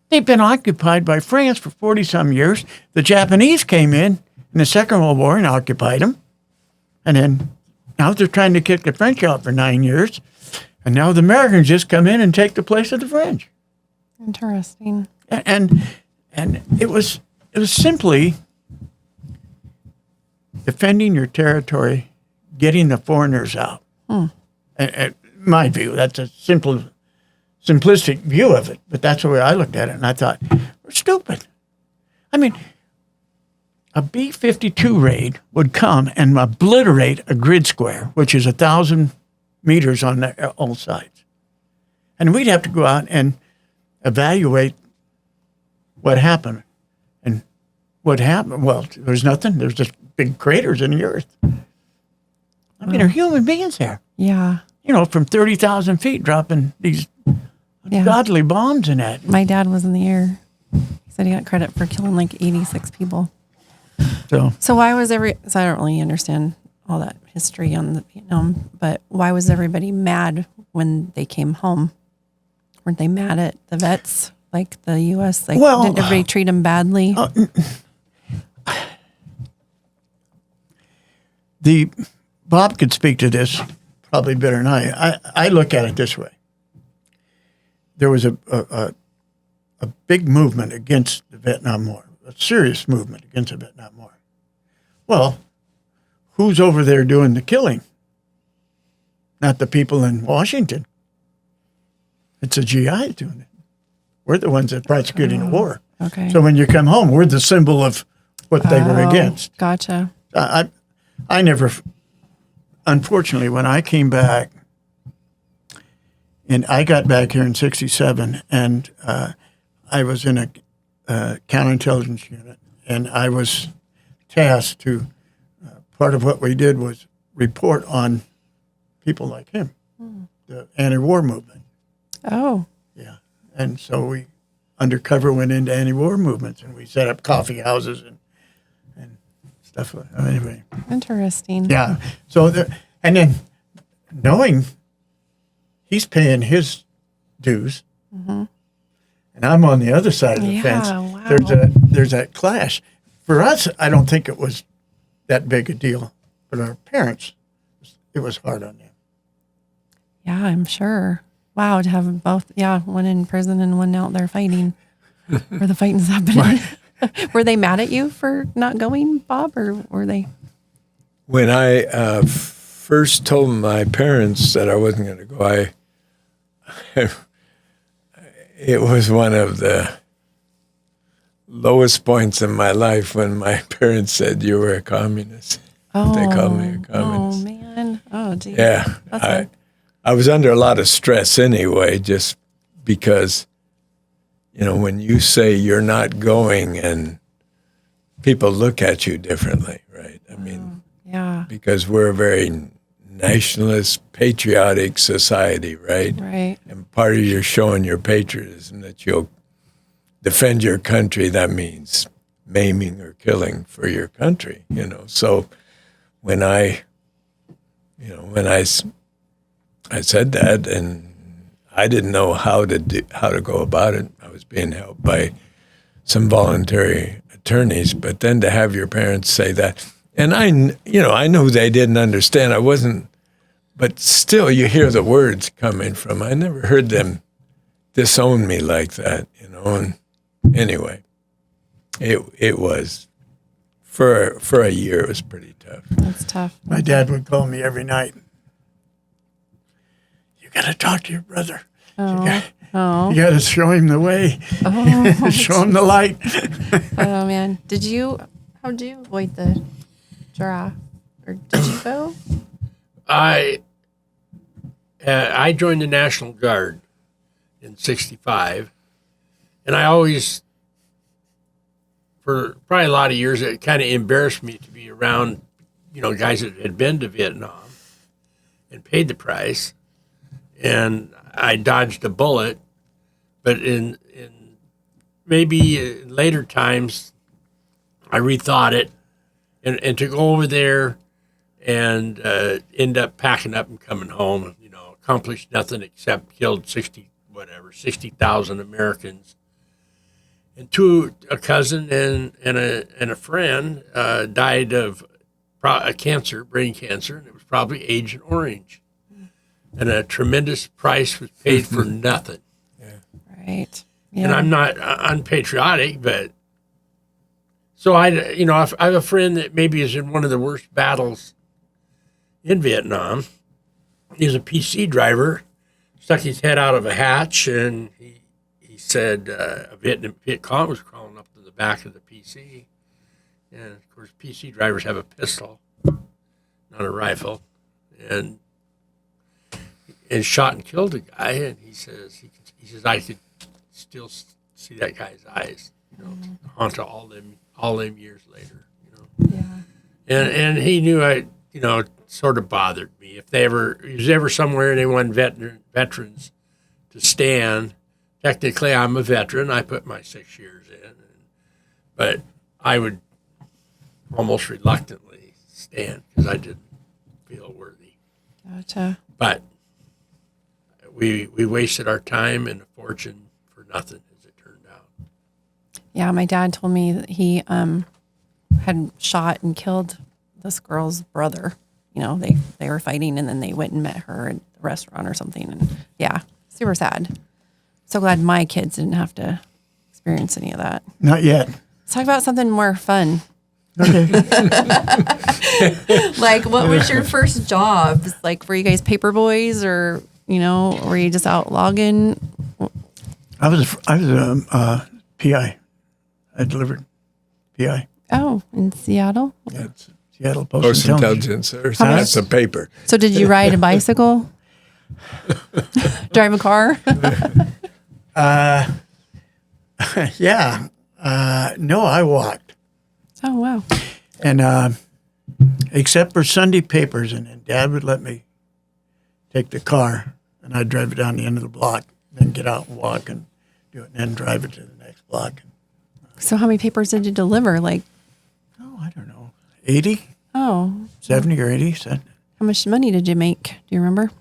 They've been occupied by France for 40-some years. The Japanese came in the Second World War and occupied them. And then now they're trying to kick the French out for 9 years. And now the Americans just come in and take the place of the French. Interesting. And it was simply defending your territory, getting the foreigners out. And my view, that's a simplistic view of it, but that's the way I looked at it. And I thought, we're stupid. I mean, a B-52 raid would come and obliterate a grid square, which is 1,000 meters on all sides. And we'd have to go out and evaluate what happened. And what happened? Well, there's nothing. There's just big craters in the earth. I mean, there are human beings there. Yeah. From 30,000 feet dropping these ungodly bombs in that. My dad was in the air. He said he got credit for killing like 86 people. So why was so I don't really understand all that history on the Vietnam, but why was everybody mad when they came home? Weren't they mad at the vets, like the U.S.? Like, did everybody treat them badly? Bob could speak to this probably better than I look at it this way. There was a big movement against the Vietnam War, a serious movement against the Vietnam War. Well, who's over there doing the killing? Not the people in Washington. It's the GIs doing it. We're the ones that are prosecuting the war. Okay. So when you come home, we're the symbol of what they were against. Gotcha. I never, unfortunately, when I came back, and I got back here in '67, and I was in a counterintelligence unit, and I was tasked to, part of what we did was report on people like him, the anti-war movement. Oh. Yeah. And so we undercover went into anti-war movements, and we set up coffee houses and stuff like that. Anyway. Interesting. Yeah. So, and then knowing he's paying his dues, and I'm on the other side of the fence, wow. there's that clash. For us, I don't think it was that big a deal, but our parents, it was hard on them. Yeah, I'm sure. Wow, to have both, one in prison and one out there fighting, where the fighting's happening. Were they mad at you for not going, Bob, or were they? When I first told my parents that I wasn't going to go, it was one of the lowest points in my life when my parents said you were a communist. They called me a communist. Oh, man. Oh, geez. Yeah. That's I was under a lot of stress anyway, just because, when you say you're not going and people look at you differently, right? I mean, yeah. because we're a very nationalist, patriotic society, right? Right. And part of your showing your patriotism that you'll defend your country, that means maiming or killing for your country, So when I said that, and I didn't know how to go about it. I was being helped by some voluntary attorneys, but then to have your parents say that, and I knew they didn't understand. I wasn't, but still, you hear the words coming from. I never heard them disown me like that, And anyway, it was for a year. It was pretty tough. That's tough. My dad would call me every night. You got to talk to your brother. Oh. You got to show him the way. Oh. Show him the light. Oh, man. How'd you avoid the giraffe? Or did you go? I joined the National Guard in '65, and I always, for probably a lot of years, it kind of embarrassed me to be around, guys that had been to Vietnam and paid the price, and I dodged a bullet. But in maybe later times, I rethought it, and to go over there and end up packing up and coming home, accomplished nothing except killed 60,000 Americans. And a cousin and a friend died of cancer, brain cancer, and it was probably Agent Orange. And a tremendous price was paid for nothing. Right. Yeah. And I'm not unpatriotic, but so I have a friend that maybe is in one of the worst battles in Vietnam. He's a PC driver, stuck his head out of a hatch, and he said a Viet Cong was crawling up to the back of the PC. And of course, PC drivers have a pistol, not a rifle, and shot and killed a guy. And he says I could still see that guy's eyes, haunt all them years later, Yeah. And he knew it sort of bothered me. If he was ever somewhere and they wanted veterans to stand, technically I'm a veteran. I put my 6 years in, but I would almost reluctantly stand because I didn't feel worthy. Gotcha. But we wasted our time and a fortune for nothing, as it turned out. Yeah, my dad told me that he had shot and killed this girl's brother. They were fighting, and then they went and met her at the restaurant or something. And yeah, super sad. So glad my kids didn't have to experience any of that. Not yet. Let's talk about something more fun. Okay. Like, what was your first job? Like, were you guys paper boys, or were you just out logging? I was a PI. I delivered PI. Oh, in Seattle. That's Seattle Post Intelligence. That's a paper. So did you ride a bicycle? Drive a car? Yeah. No, I walked. Oh, wow. And except for Sunday papers, and then Dad would let me take the car, and I'd drive it down the end of the block, then get out and walk and do it, and then drive it to the next block. So how many papers did you deliver? Like, I don't know, 80, oh, 70 or 80. So. how much money did you make? Do you remember?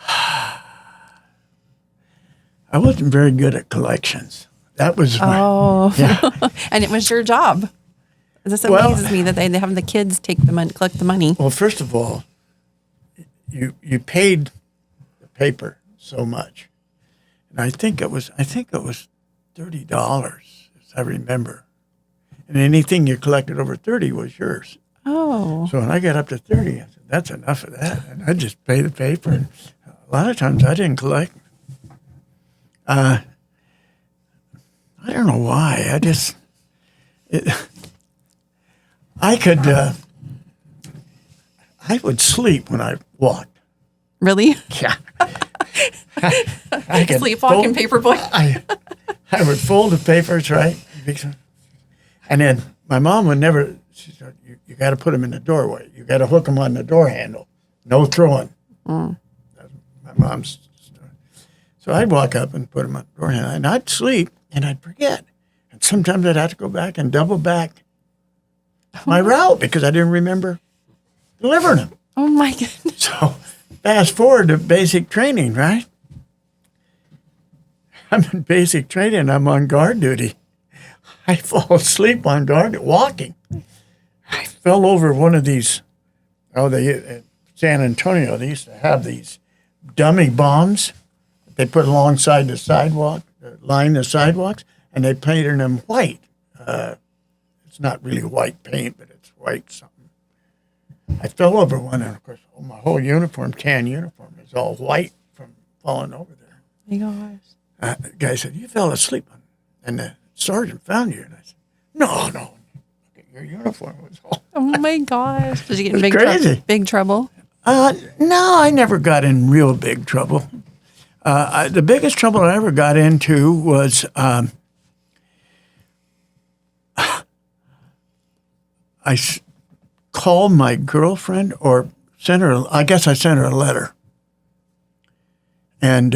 I wasn't very good at collections. That was my, yeah. And it was your job. This amazes me that they have the kids take the money, collect the money. Well, first of all, you paid the paper so much, and I think it was $30, as I remember, and anything you collected over 30 was yours. Oh, So when I got up to 30, I said, "That's enough of that," and I just pay the paper. And a lot of times I didn't collect. I don't know why. I would sleep when I walked. Really? Yeah. I could Sleepwalking paperboy. I would fold the papers, right? And then my mom would never, she said, you got to put them in the doorway. You got to hook them on the door handle. No throwing. That's my mom's story. So I'd walk up and put them on the door handle, and I'd sleep, and I'd forget. And sometimes I'd have to go back and double back my route because I didn't remember delivering them. Oh, my goodness. So fast forward to basic training, right? I'm in basic training. I'm on guard duty. I fall asleep on guard walking. I fell over one of these. At San Antonio, they used to have these dummy bombs they put alongside the sidewalk, line the sidewalks, and they painted them white. It's not really white paint, but it's white something. I fell over one, and of course, my whole uniform, tan uniform, is all white from falling over there. Oh my gosh. The guy said, "You fell asleep," and the sergeant found you. And I said, "No. Look at your uniform was all." Oh my gosh. Did you get in big trouble? No, I never got in real big trouble. The biggest trouble I ever got into was called my girlfriend or sent her. I guess I sent her a letter, and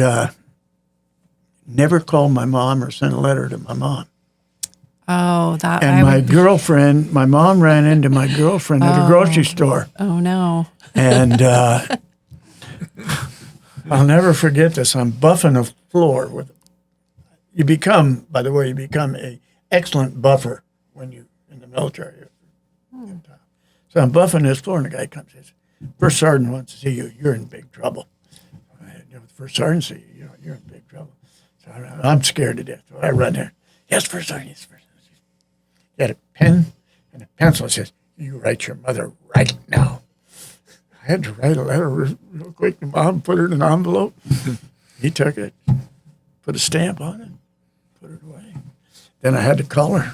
never called my mom or sent a letter to my mom. Oh, that. And my mom ran into my girlfriend at a grocery store. Oh no. And I'll never forget this. I'm buffing a floor with. You become a excellent buffer when you in the military. So I'm buffing this floor, and the guy comes and says, "First sergeant wants to see you. You're in big trouble." The first sergeant says, "You're in big trouble." So I'm scared to death. So I run there. "Yes, first sergeant. Yes, first sergeant." He had a pen and a pencil. Says, "You write your mother right now." I had to write a letter real quick to Mom, put it in an envelope. He took it, put a stamp on it, put it away. Then I had to call her.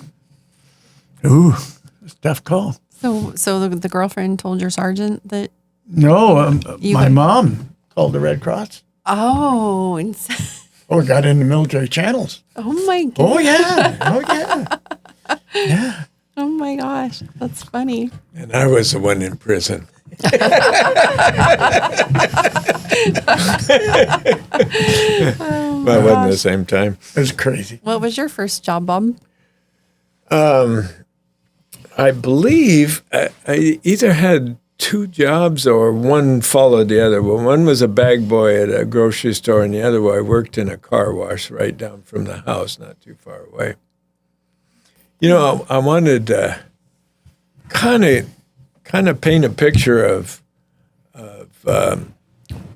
Ooh, it's a tough call. So the girlfriend told your sergeant that? No, my mom called the Red Cross. Oh. Oh, got into military channels. Oh my gosh. Oh yeah. Yeah. Oh my gosh, that's funny. And I was the one in prison. But it wasn't the same time. It was crazy. What was your first job, Bob? I believe I either had two jobs or one followed the other. Well, one was a bag boy at a grocery store, and the other one I worked in a car wash right down from the house, not too far away. You know, I wanted to kind of paint a picture of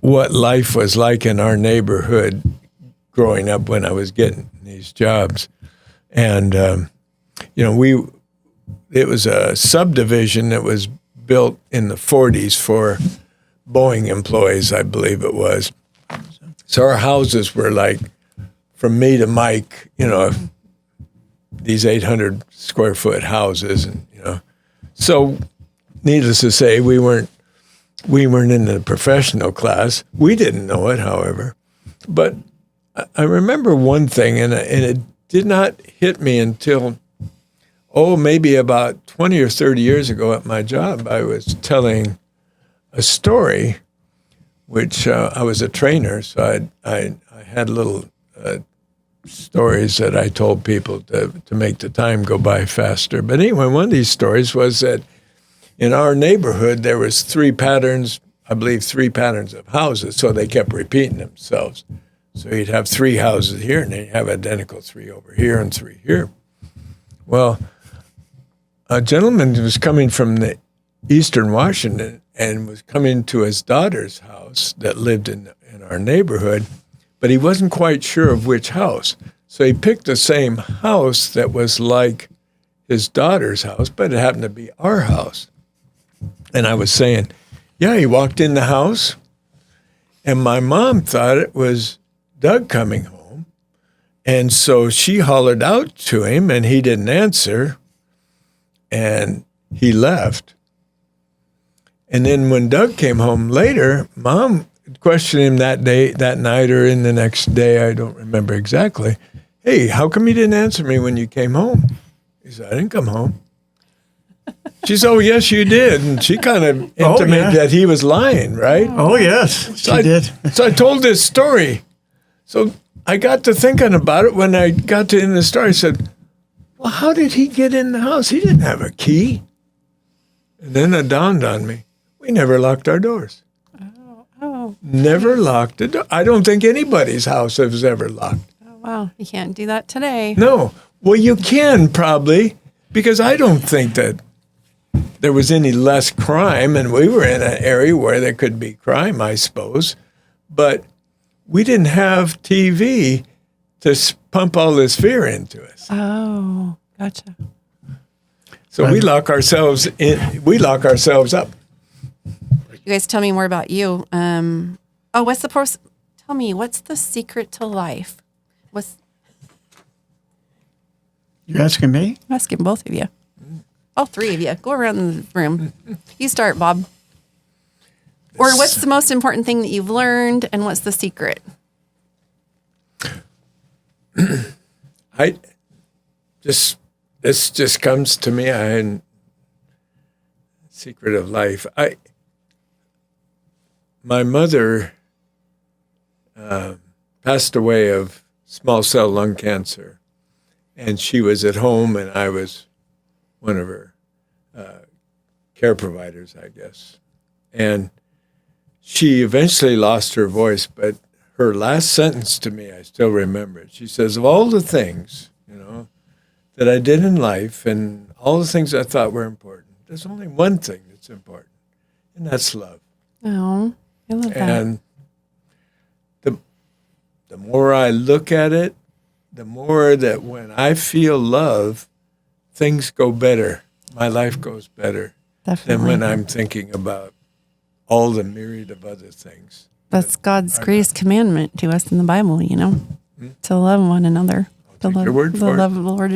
what life was like in our neighborhood growing up when I was getting these jobs. And, it was a subdivision that was built in the 40s for Boeing employees, I believe it was. So our houses were like, from me to Mike, these 800 square foot houses, and so needless to say, we weren't in the professional class. We didn't know it, however, but I remember one thing, and it did not hit me until maybe about 20 or 30 years ago at my job. I was telling a story, which I was a trainer, so I had little stories that I told people to make the time go by faster. But anyway, one of these stories was that in our neighborhood, there was three patterns of houses, so they kept repeating themselves. So you'd have three houses here, and then you'd have identical three over here and three here. Well, a gentleman was coming from the eastern Washington and was coming to his daughter's house that lived in our neighborhood, but he wasn't quite sure of which house. So he picked the same house that was like his daughter's house, but it happened to be our house. And I was saying, yeah, he walked in the house, and my mom thought it was Doug coming home, And so she hollered out to him, and he didn't answer, and he left. And then when Doug came home later, Mom questioned him that night or in the next day, I don't remember exactly. Hey, how come you didn't answer me when you came home? He said, I didn't come home. She said, oh, yes, you did. And she kind of intimated that he was lying, right? Oh, yes, she did. So I told this story. So I got to thinking about it when I got to the end of the story. I said, well, how did he get in the house? He didn't have a key. And then it dawned on me, we never locked our doors. Oh. Never locked the door. I don't think anybody's house was ever locked. Oh, wow. You can't do that today. No. Well, you can probably, because I don't think that there was any less crime, and we were in an area where there could be crime, I suppose. But we didn't have TV to pump all this fear into us. Oh, gotcha. So we lock ourselves in. We lock ourselves up. You guys tell me more about you. What's the Tell me, what's the secret to life? You asking me? I'm asking both of you. All three of you. Go around the room. You start, Bob. Or what's the most important thing that you've learned, and what's the secret? This just comes to me. Secret of life. My mother passed away of small cell lung cancer, and she was at home, and I was one of her care providers, I guess. And she eventually lost her voice, but her last sentence to me, I still remember it. She says, of all the things, that I did in life and all the things I thought were important, there's only one thing that's important, and that's love. Oh, I love that. And the more I look at it, the more that when I feel love, things go better. My life goes better than when I'm thinking about all the myriad of other things. That's God's greatest commandment to us in the Bible, to love one another. To love, your word for it. love the Lord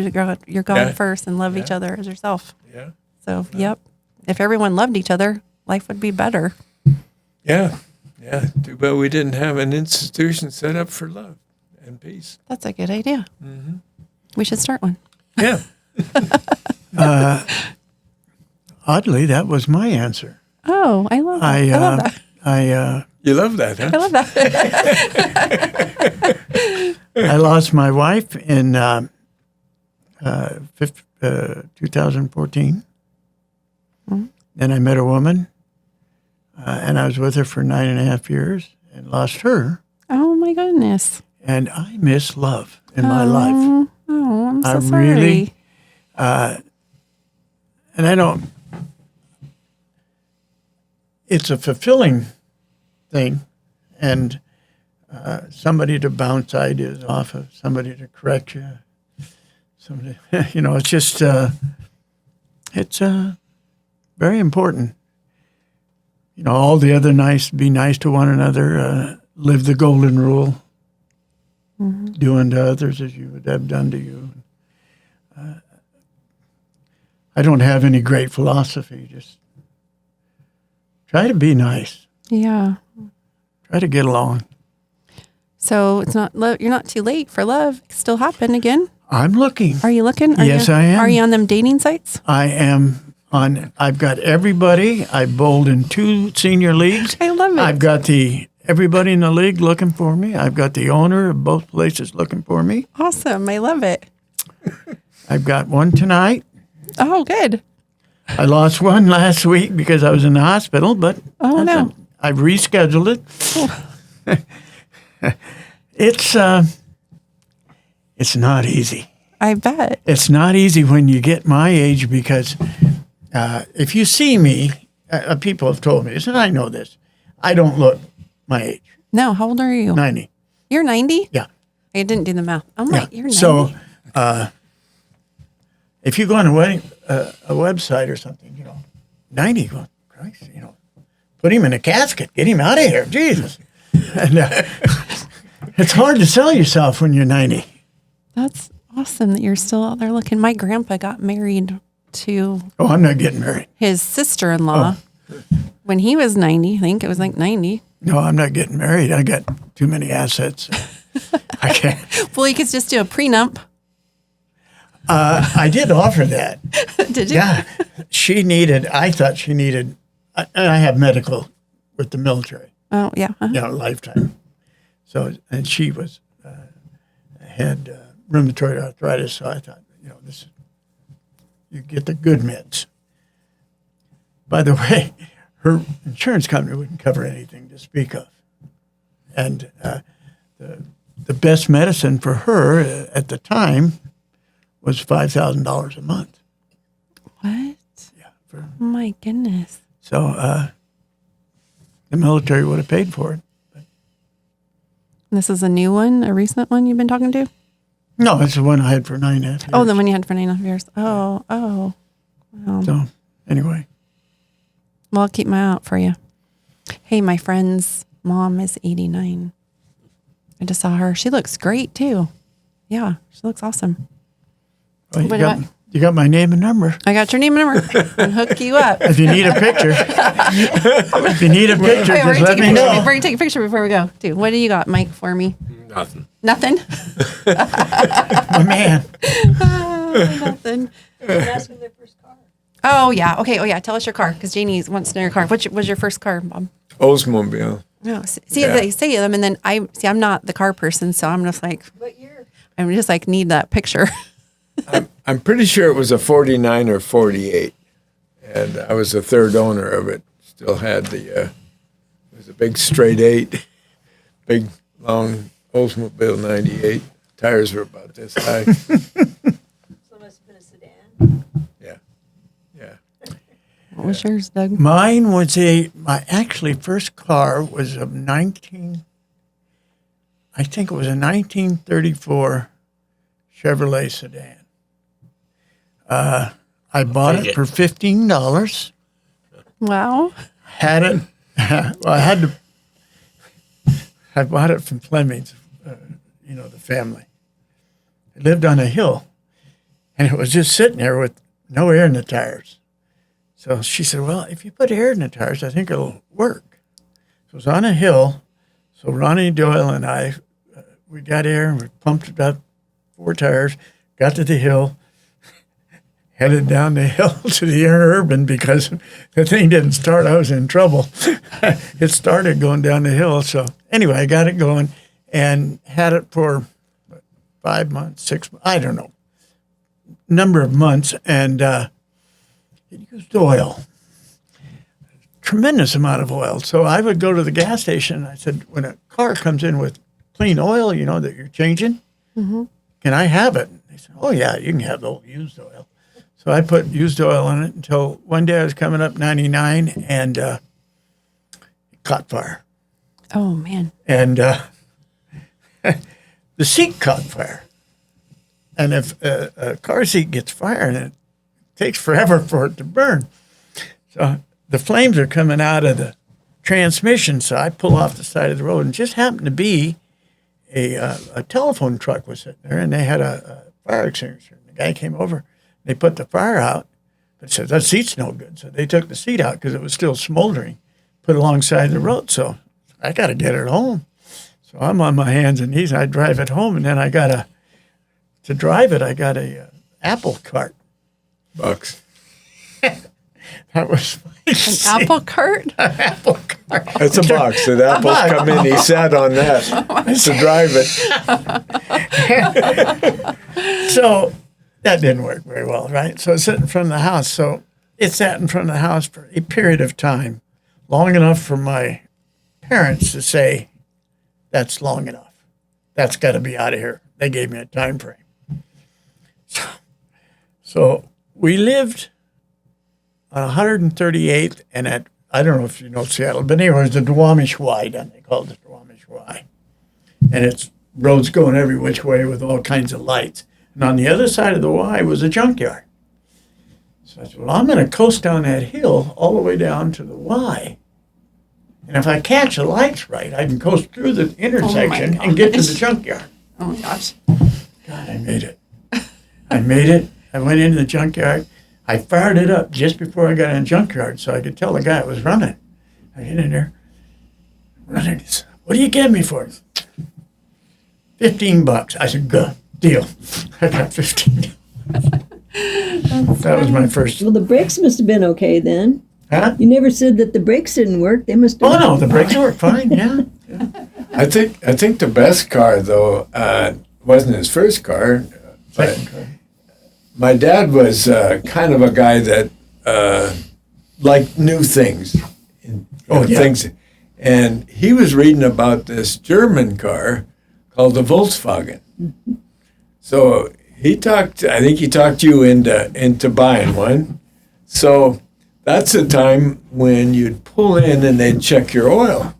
your God first, and love each other as yourself. Yeah. So, yep. If everyone loved each other, life would be better. Yeah. Yeah. Too bad we didn't have an institution set up for love and peace. That's a good idea. Mm-hmm. We should start one. Yeah. Oddly, that was my answer. Oh, I love that. I love that. You love that, huh? I love that. I lost my wife in 2014. Mm-hmm. Then I met a woman, and I was with her for 9.5 years and lost her. Oh, my goodness. And I miss love in my life. Oh, I'm so I sorry. really, and I don't, it's a fulfilling thing, and somebody to bounce ideas off of, somebody to correct you, somebody, it's just, it's very important. All the other be nice to one another, live the golden rule, do unto others as you would have done to you. I don't have any great philosophy, just try to be nice. Yeah. Try to get along. So it's not you're not too late for love. It can still happen again. I'm looking. Are you looking? Yes, I am. Are you on them dating sites? I am on. I've got everybody. I bowled in 2 senior leagues. I love it. I've got everybody in the league looking for me. I've got the owner of both places looking for me. Awesome. I love it. I've got one tonight. Oh, good. I lost one last week because I was in the hospital, but no. I've rescheduled it. It's not easy. I bet. It's not easy when you get my age because if you see me, people have told me this, and I know this, I don't look my age. No, how old are you? 90. You're 90? Yeah. I didn't do the math. I'm like, you're 90. So if you go on a website or something, 90, well, Christ, put him in a casket, get him out of here, Jesus. And it's hard to sell yourself when you're 90. That's awesome that you're still out there looking. My grandpa got married to Oh, I'm not getting married. his sister-in-law when he was 90. I think it was like 90. No, I'm not getting married. I got too many assets. I can't. Well, you could just do a prenup. I did offer that. Did you? Yeah. I thought she needed, and I have medical with the military, Oh, yeah. lifetime. So, and she had rheumatoid arthritis. So I thought, you get the good meds. By the way, her insurance company wouldn't cover anything to speak of. And the best medicine for her at the time was $5,000 a month. What? Yeah. Oh, my goodness. So the military would have paid for it. This is a new one, a recent one you've been talking to? No, it's the one I had for 9.5 years. Oh, the one you had for 9.5 years. Oh. So anyway. Well, I'll keep my eye out for you. Hey, my friend's mom is 89. I just saw her. She looks great, too. Yeah, she looks awesome. Well, you got my name and number. I got your name and number. I'll hook you up. If you need a picture, just let me know. We're going to take a picture before we go, too. What do you got, Mike, for me? Nothing. Nothing? My man. Nothing. Ask him their first car. Oh, yeah. Okay. Oh, yeah. Tell us your car, because Janie wants to know your car. What was your first car, Bob? Oldsmobile. No. See, they say them, and then I'm not the car person, so I'm just like, What year? I'm just like, need that picture. I'm pretty sure it was a 49 or 48, and I was the third owner of it. Still had it was a big straight 8, big long Oldsmobile 98. Tires were about this high. So it must have been a sedan. Yeah. What was yours, Doug? Mine was my actually first car was a 1934 Chevrolet sedan. I bought it for $15. Wow. Had it. Well, I bought it from Fleming's, the family. It lived on a hill, and it was just sitting there with no air in the tires. So she said, well, if you put air in the tires, I think it'll work. So it was on a hill. So Ronnie Doyle and I, we got air, and we pumped it up 4 tires, got to the hill, headed down the hill to the interurban because the thing didn't start. I was in trouble. It started going down the hill. So anyway, I got it going and had it for 5 months, 6 months, I don't know, number of months. And it used oil, tremendous amount of oil. So I would go to the gas station and I said, when a car comes in with clean oil, that you're changing, can I have it? And they said, oh, yeah, you can have the old used oil. So I put used oil in it until one day I was coming up 99 and it caught fire. Oh, man. And the seat caught fire. And if a car seat gets fire, and it takes forever for it to burn. So the flames are coming out of the transmission. So I pull off the side of the road and just happened to be a telephone truck was sitting there and they had a fire extinguisher. And the guy came over. They put the fire out, but said, that seat's no good. So they took the seat out because it was still smoldering, put it alongside the road. So I got to get it home. So I'm on my hands and knees. I drive it home, and then to drive it, I got a apple cart. Bucks. That was An apple cart? An apple cart. That's a box. The apples come in. He sat on that to drive it. So that didn't work very well, right? So it's sitting in front of the house. So it sat in front of the house for a period of time, long enough for my parents to say, that's long enough. That's got to be out of here. They gave me a time frame. So we lived on 138th and I don't know if you know Seattle, but anyway, it's the Duwamish Y down. They call it the Duwamish Y. And it's roads going every which way with all kinds of lights. And on the other side of the Y was a junkyard. So I said, well, I'm going to coast down that hill all the way down to the Y. And if I catch the lights right, I can coast through the intersection and get to the junkyard. Oh, my gosh. God, I made it. I made it. I went into the junkyard. I fired it up just before I got in the junkyard so I could tell the guy it was running. I get in there, running. He said, what do you get me for? $15. I said, good, deal. I got 15. That was my first. Well, the brakes must have been okay then. Huh? You never said that the brakes didn't work. They must have. Oh, no, the brakes work fine, yeah. I think the best car though wasn't his first car, but Second car. my dad was kind of a guy that liked new things. Things, and he was reading about this German car called the Volkswagen. Mm-hmm. So I think he talked you into buying one. So that's the time when you'd pull in and they'd check your oil,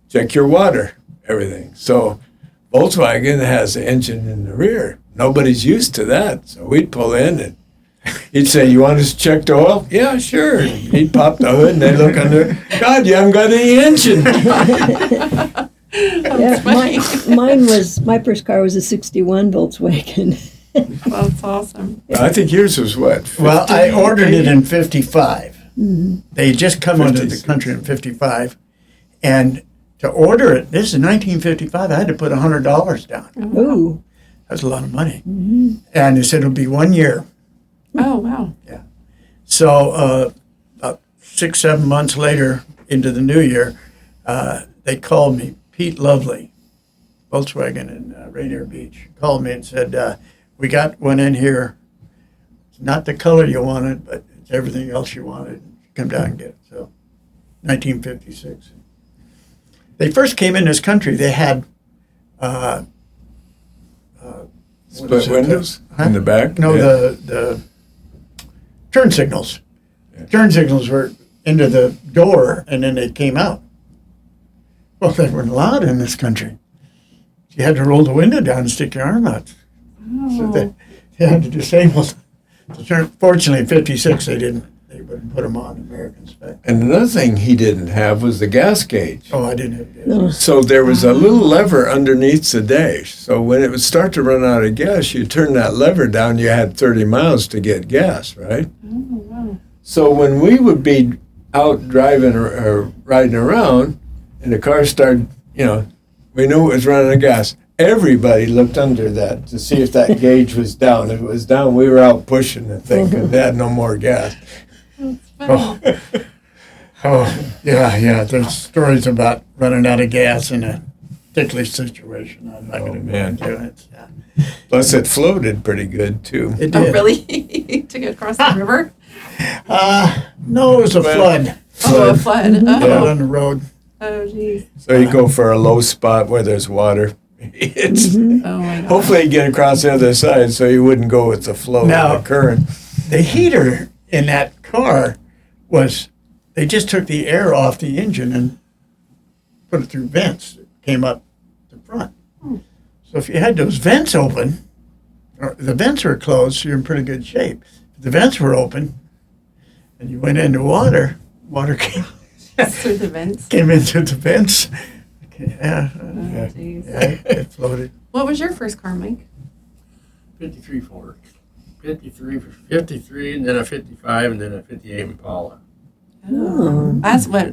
check your water, everything. So Volkswagen has the engine in the rear. Nobody's used to that. So we'd pull in and he'd say, you want us to check the oil? Yeah, sure. And he'd pop the hood and they'd look under. God, you haven't got any engine. Yeah, my first car was a '61 Volkswagen. That's awesome. I think yours was what? Well, I ordered it in 55. Mm-hmm. They had just come into the 56. country in 55. And to order it, this is 1955, I had to put $100 down. Ooh. That's a lot of money. Mm-hmm. And they said it'll be 1 year. Oh, wow. So about 6-7 months later into the new year, they called me. Pete Lovely, Volkswagen in Rainier Beach, called me and said, we got one in here. It's not the color you wanted, but it's everything else you wanted. Come down and get it. So 1956. They first came in this country. They had Split windows in the back? No, Yeah. the turn signals. Turn signals were into the door, and then they came out. Well, they weren't allowed in this country. You had to roll the window down and stick your arm out. So they had to disable the turn. Fortunately, in 56, they wouldn't put them on American spec. And another thing he didn't have was the gas gauge. Oh, I didn't have gas. No. So there was a little lever underneath the dash. So when it would start to run out of gas, you turn that lever down, you had 30 miles to get gas, right? Oh, wow. So when we would be out driving or riding around and the car started, we knew it was running out of gas. Everybody looked under that to see if that gauge was down. If it was down, we were out pushing the thing because they had no more gas. Oh, yeah. There's stories about running out of gas in a ticklish situation. I'm not going to go man. into it. Yeah. Plus, it floated pretty good, too. It Oh, did. really? To get across the river? No, it was a flood. Oh, a flood. Out Oh, on the road. oh, geez. So you go for a low spot where there's water. It's Oh, my God. hopefully you get across the other side so you wouldn't go with the flow Now- of the current. The heater in that car was, they just took the air off the engine and put it through vents that came up the front. So if you had those vents open, or the vents were closed, so you're in pretty good shape. If the vents were open and you went into water came, Through the vents. came into the vents. Yeah, Oh, geez. it floated. What was your first car, Mike? 53 Ford. 53, and then a 55, and then a 58 Impala. Oh. That's what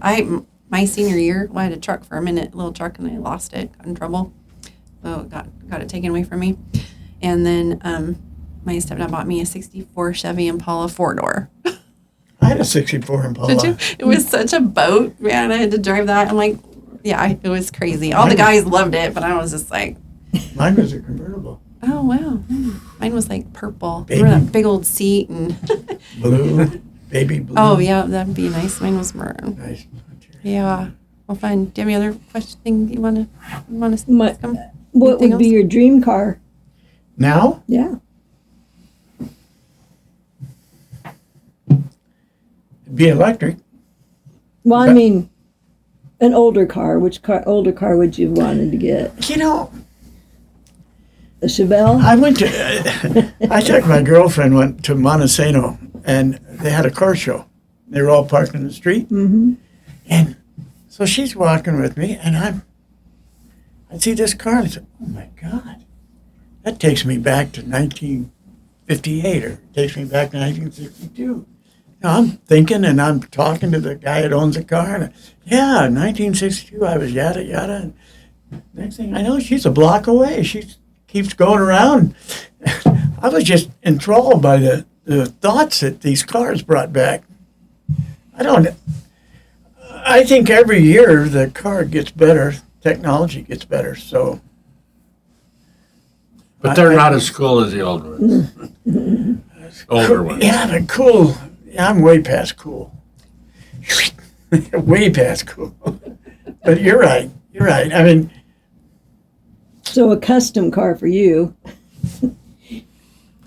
my senior year, I had a truck for a minute, little truck, and I lost it, got in trouble. So got it taken away from me. And then my stepdad bought me a 64 Chevy Impala 4-door. I had a 64 Impala. Did you? It was such a boat, man. I had to drive that. I'm like, yeah, it was crazy. All the guys loved it, but I was just like, Mine was a convertible. oh, wow. Mine was like purple. Baby. Remember that big old seat? And Blue. Baby blue. oh, yeah, that'd be nice. Mine was maroon. Nice. Yeah. Well, fun. Do you have any other thing you want to My- ask 'em? What Anything would be else? your dream car? Now? Yeah. It'd be electric. Well, I mean, an older car. Which older car would you wanted to get? You know, A Chevelle? I went to, I took my girlfriend went to Montesano, and they had a car show. They were all parked in the street. Mm-hmm. And so she's walking with me, and I see this car, and I said, oh my God, that takes me back to 1958, or it takes me back to 1962. Now, I'm thinking, and I'm talking to the guy that owns the car, and yeah, 1962, I was yada, yada. And next thing I know, she's a block away. She keeps going around. I was just enthralled by the thoughts that these cars brought back. I think every year the car gets better, technology gets better, so. But they're not as cool as the old ones. Older ones. Yeah, but cool. Yeah, I'm way past cool. Way past cool. But you're right. You're right. I mean, So a custom car for you.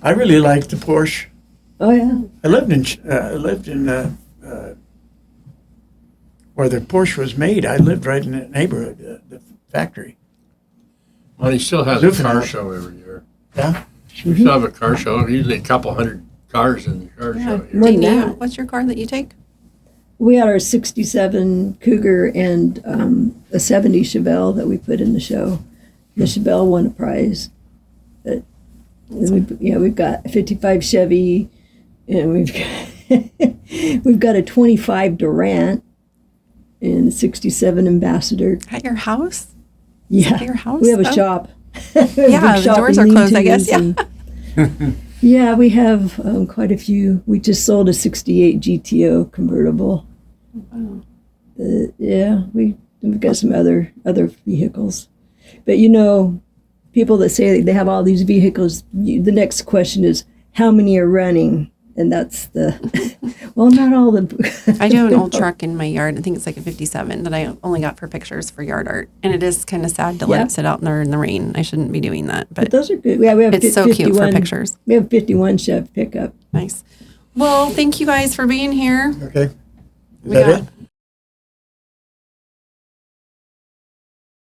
I really like the Porsche. Oh yeah. I lived in where the Porsche was made. I lived right in that neighborhood, the factory. Well, he still has a car show every year. Yeah. We still have a car show. Usually a couple hundred cars in the car show here. More than Janie, that. what's your car that you take? We had our 67 Cougar and a 70 Chevelle that we put in the show. The Chevelle won a prize. But we've got a 55 Chevy, and we've got a 25 Durant and a 67 Ambassador. At your house? Yeah, At your house? we have a Oh. shop. Yeah, the doors are closed, I guess. Yeah. Yeah, we have quite a few. We just sold a 68 GTO convertible. Wow. Yeah, we've got some other vehicles. But people that say they have all these vehicles, the next question is, how many are running? And that's well, not all the. I do have an old truck in my yard. I think it's like a 57 that I only got for pictures for yard art. And it is kind of sad to let Yeah. it sit out there in the rain. I shouldn't be doing that. But But those are good. Yeah, we have it's so cute for pictures. We have 51 Chev pickup. Nice. Well, thank you guys for being here. Okay. Is We that got it?